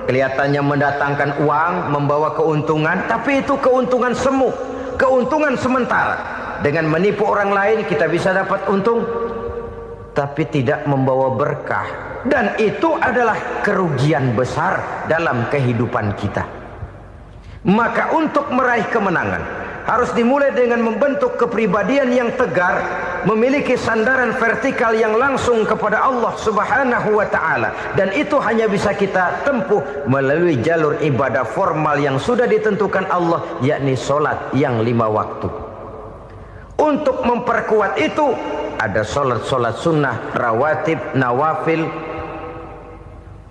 kelihatannya mendatangkan uang, membawa keuntungan, tapi itu keuntungan semu, keuntungan sementara. Dengan menipu orang lain kita bisa dapat untung, tapi tidak membawa berkah. Dan itu adalah kerugian besar dalam kehidupan kita. Maka untuk meraih kemenangan harus dimulai dengan membentuk kepribadian yang tegar, memiliki sandaran vertikal yang langsung kepada Allah Subhanahu wa ta'ala. Dan itu hanya bisa kita tempuh melalui jalur ibadah formal yang sudah ditentukan Allah, yakni sholat yang 5 waktu. Untuk memperkuat itu ada sholat-sholat sunnah, rawatib, nawafil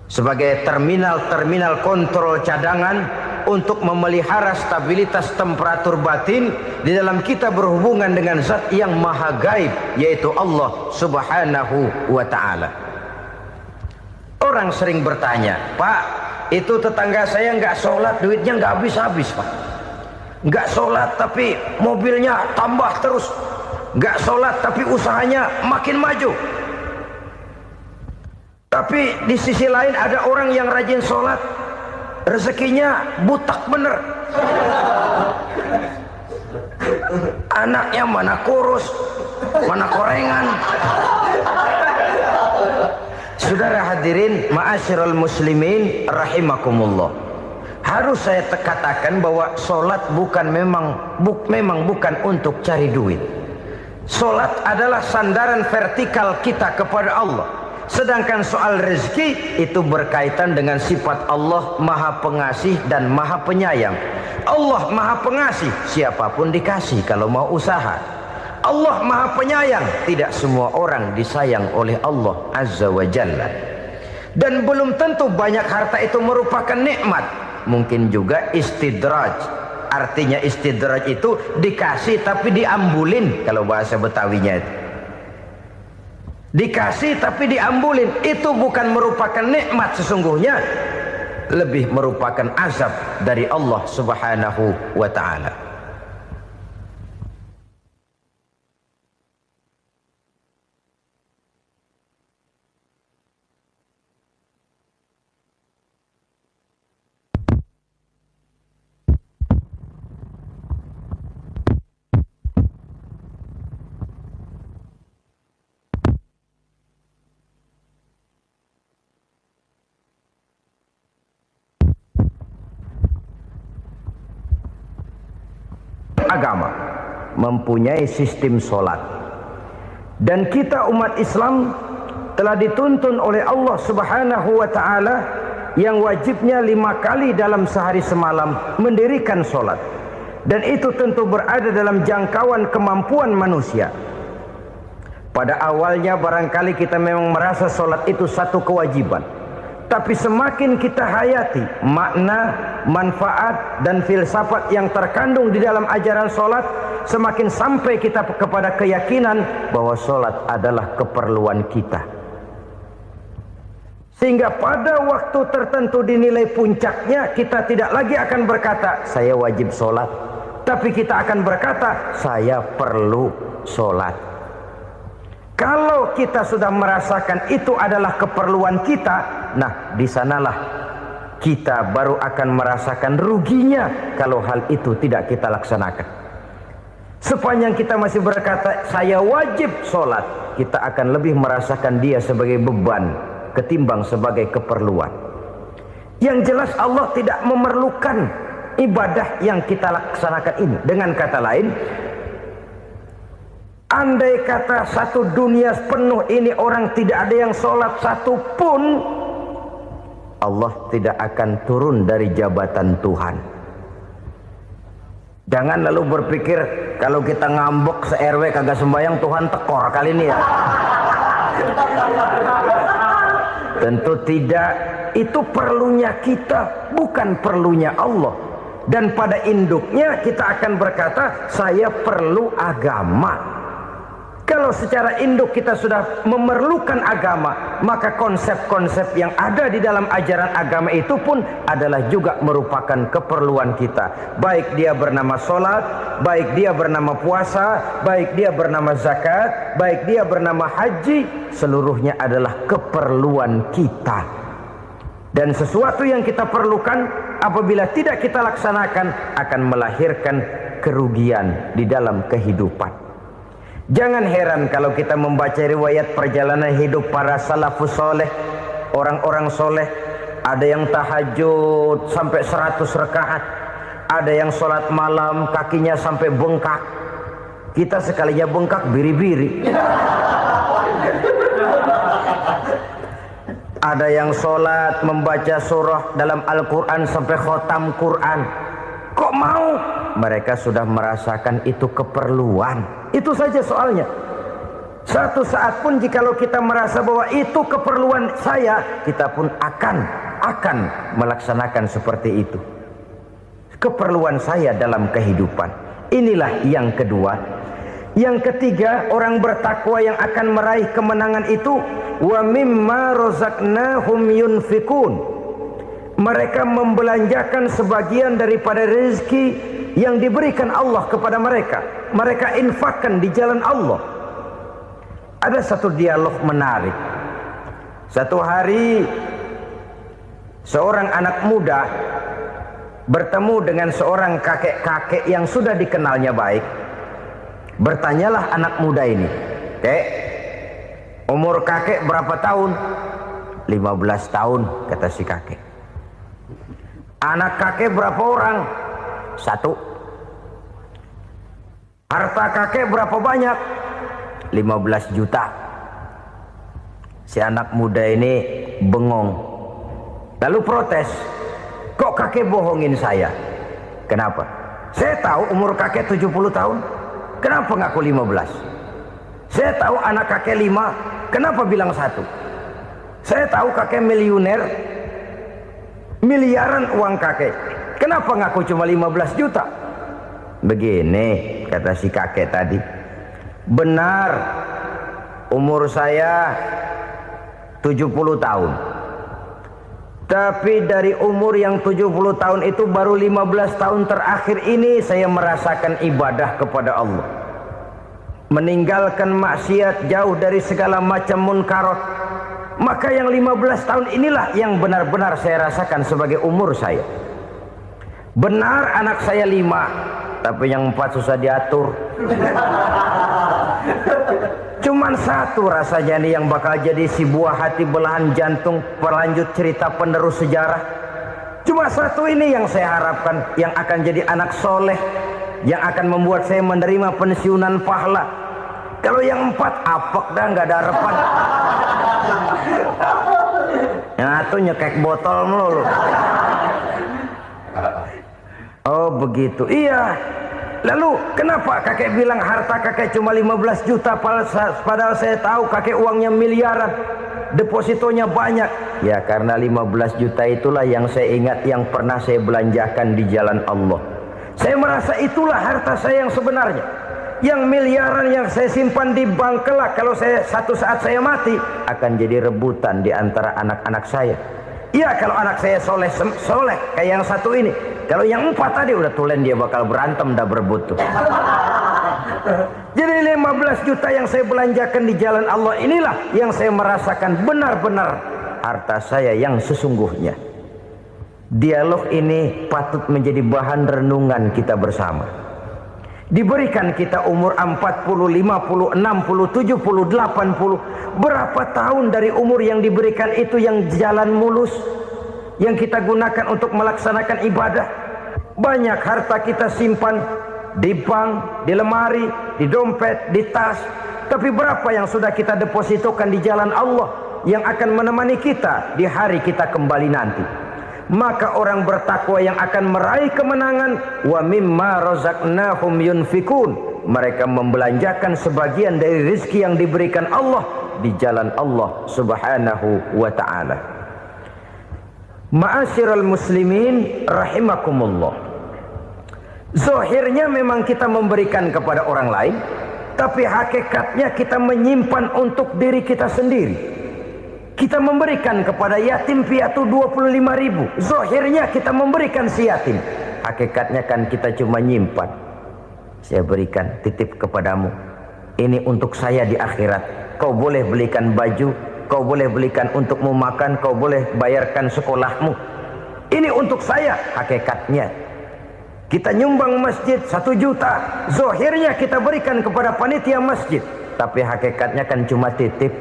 sebagai terminal-terminal kontrol cadangan untuk memelihara stabilitas temperatur batin di dalam kita berhubungan dengan zat yang maha gaib, yaitu Allah Subhanahu wa ta'ala. Orang sering bertanya, Pak, itu tetangga saya nggak sholat, duitnya nggak habis-habis, Pak. Nggak sholat tapi mobilnya tambah terus. Nggak sholat tapi usahanya makin maju. Tapi di sisi lain ada orang yang rajin sholat, rezekinya butak bener. Anaknya mana kurus, mana korengan. Saudara hadirin ma'asyiral muslimin rahimakumullah. Harus saya katakan bahwa sholat memang bukan untuk cari duit. Sholat adalah sandaran vertikal kita kepada Allah. Sedangkan soal rezeki itu berkaitan dengan sifat Allah maha pengasih dan maha penyayang. Allah maha pengasih, siapapun dikasih kalau mau usaha. Allah maha penyayang, tidak semua orang disayang oleh Allah Azza wa Jalla. Dan belum tentu banyak harta itu merupakan nikmat. Mungkin juga istidraj. Artinya istidraj itu dikasih tapi diambulin, kalau bahasa Betawinya itu. Dikasih tapi diambulin, itu bukan merupakan nikmat sesungguhnya, lebih merupakan azab dari Allah Subhanahu wa ta'ala. Agama mempunyai sistem sholat, dan kita umat Islam telah dituntun oleh Allah Subhanahu wa ta'ala yang wajibnya 5 kali dalam sehari semalam mendirikan solat, dan itu tentu berada dalam jangkauan kemampuan manusia. Pada awalnya barangkali kita memang merasa solat itu satu kewajiban, tapi semakin kita hayati makna, manfaat dan filsafat yang terkandung di dalam ajaran solat, semakin sampai kita kepada keyakinan bahwa solat adalah keperluan kita. Sehingga pada waktu tertentu dinilai puncaknya, kita tidak lagi akan berkata saya wajib solat, tapi kita akan berkata saya perlu solat. Kalau kita sudah merasakan itu adalah keperluan kita, nah di sanalah kita baru akan merasakan ruginya kalau hal itu tidak kita laksanakan. Sepanjang kita masih berkata saya wajib sholat, kita akan lebih merasakan dia sebagai beban ketimbang sebagai keperluan. Yang jelas Allah tidak memerlukan ibadah yang kita laksanakan ini. Dengan kata lain, andai kata satu dunia penuh ini orang tidak ada yang sholat satu pun, Allah tidak akan turun dari jabatan Tuhan. Jangan lalu berpikir kalau kita ngambek se-RW kagak sembahyang Tuhan tekor kali ini ya. Tentu tidak. Itu perlunya kita, bukan perlunya Allah. Dan pada induknya kita akan berkata saya perlu agama. Kalau secara induk kita sudah memerlukan agama, maka konsep-konsep yang ada di dalam ajaran agama itu pun adalah juga merupakan keperluan kita. Baik dia bernama sholat, baik dia bernama puasa, baik dia bernama zakat, baik dia bernama haji, seluruhnya adalah keperluan kita. Dan sesuatu yang kita perlukan apabila tidak kita laksanakan akan melahirkan kerugian di dalam kehidupan. Jangan heran kalau kita membaca riwayat perjalanan hidup para salafus soleh, orang-orang soleh. Ada yang tahajud sampai 100 rakaat, ada yang sholat malam kakinya sampai bengkak. Kita sekalinya bengkak biri-biri. Ada yang sholat membaca surah dalam Al-Quran sampai khotam Quran. Kok mau? Mereka sudah merasakan itu keperluan. Itu saja soalnya. Satu saat pun jikalau kita merasa bahwa itu keperluan saya, kita pun akan melaksanakan seperti itu. Keperluan saya dalam kehidupan. Inilah yang kedua. Yang ketiga, orang bertakwa yang akan meraih kemenangan itu, wa mimma razaqnahum yunfikun. Mereka membelanjakan sebagian daripada rezeki yang diberikan Allah kepada mereka. Mereka infakkan di jalan Allah. Ada satu dialog menarik. Satu hari seorang anak muda bertemu dengan seorang kakek-kakek yang sudah dikenalnya baik. Bertanyalah anak muda ini, "Kek, umur kakek berapa tahun?" 15 tahun, kata si kakek. Anak kakek berapa orang? 1. Harta kakek berapa banyak? 15 juta. Si anak muda ini bengong. Lalu protes, "Kok kakek bohongin saya?" "Kenapa?" "Saya tahu umur kakek 70 tahun. Kenapa ngaku 15? Saya tahu anak kakek 5. Kenapa bilang 1? Saya tahu kakek miliuner, miliaran uang kakek. Kenapa ngaku cuma 15 juta? Begini, kata si kakek tadi. Benar, umur saya 70 tahun. Tapi dari umur yang 70 tahun itu baru 15 tahun terakhir ini saya merasakan ibadah kepada Allah. Meninggalkan maksiat, jauh dari segala macam munkarat. Maka yang 15 tahun inilah yang benar-benar saya rasakan sebagai umur saya. Benar anak saya 5, tapi yang 4 susah diatur. Cuman 1 rasanya nih yang bakal jadi si buah hati belahan jantung pelanjut cerita penerus sejarah. Cuma 1 ini yang saya harapkan, yang akan jadi anak soleh, yang akan membuat saya menerima pensiunan pahala. Kalau yang 4 apek dah, nggak ada harapan. Yang satu nyekek botol melulu. Oh begitu. Iya. Lalu kenapa kakek bilang harta kakek cuma 15 juta padahal saya tahu kakek uangnya miliaran, depositonya banyak? Ya karena 15 juta itulah yang saya ingat yang pernah saya belanjakan di jalan Allah. Saya merasa itulah harta saya yang sebenarnya. Yang miliaran yang saya simpan di bank kelak kalau satu saat saya mati akan jadi rebutan di antara anak-anak saya. Iya kalau anak saya soleh kayak yang satu ini. Kalau yang 4 tadi udah tulen dia bakal berantem dah berebut tuh. Jadi 15 juta yang saya belanjakan di jalan Allah inilah yang saya merasakan benar-benar harta saya yang sesungguhnya. Dialog ini patut menjadi bahan renungan kita bersama. Diberikan kita umur 40, 50, 60, 70, 80. Berapa tahun dari umur yang diberikan itu yang jalan mulus, yang kita gunakan untuk melaksanakan ibadah? Banyak harta kita simpan di bank, di lemari, di dompet, di tas. Tapi berapa yang sudah kita depositokan di jalan Allah yang akan menemani kita di hari kita kembali nanti? Maka orang bertakwa yang akan meraih kemenangan, wa mimma razaqnahum yunfikun, mereka membelanjakan sebagian dari rezeki yang diberikan Allah di jalan Allah subhanahu wa ta'ala. Ma'asyiral muslimin rahimakumullah, zahirnya memang kita memberikan kepada orang lain, tapi hakikatnya kita menyimpan untuk diri kita sendiri. Kita memberikan kepada yatim piatu 25.000. Zahirnya kita memberikan si yatim, hakikatnya kan kita cuma nyimpan. Saya berikan, titip kepadamu, ini untuk saya di akhirat. Kau boleh belikan baju, kau boleh belikan untukmu makan, kau boleh bayarkan sekolahmu. Ini untuk saya. Hakikatnya kita nyumbang masjid 1 juta, zahirnya kita berikan kepada panitia masjid, tapi hakikatnya kan cuma titip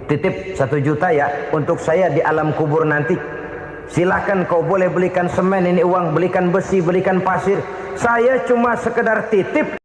1 juta ya untuk saya di alam kubur nanti. Silakan kau boleh belikan semen, ini uang, belikan besi, belikan pasir. Saya cuma sekedar titip.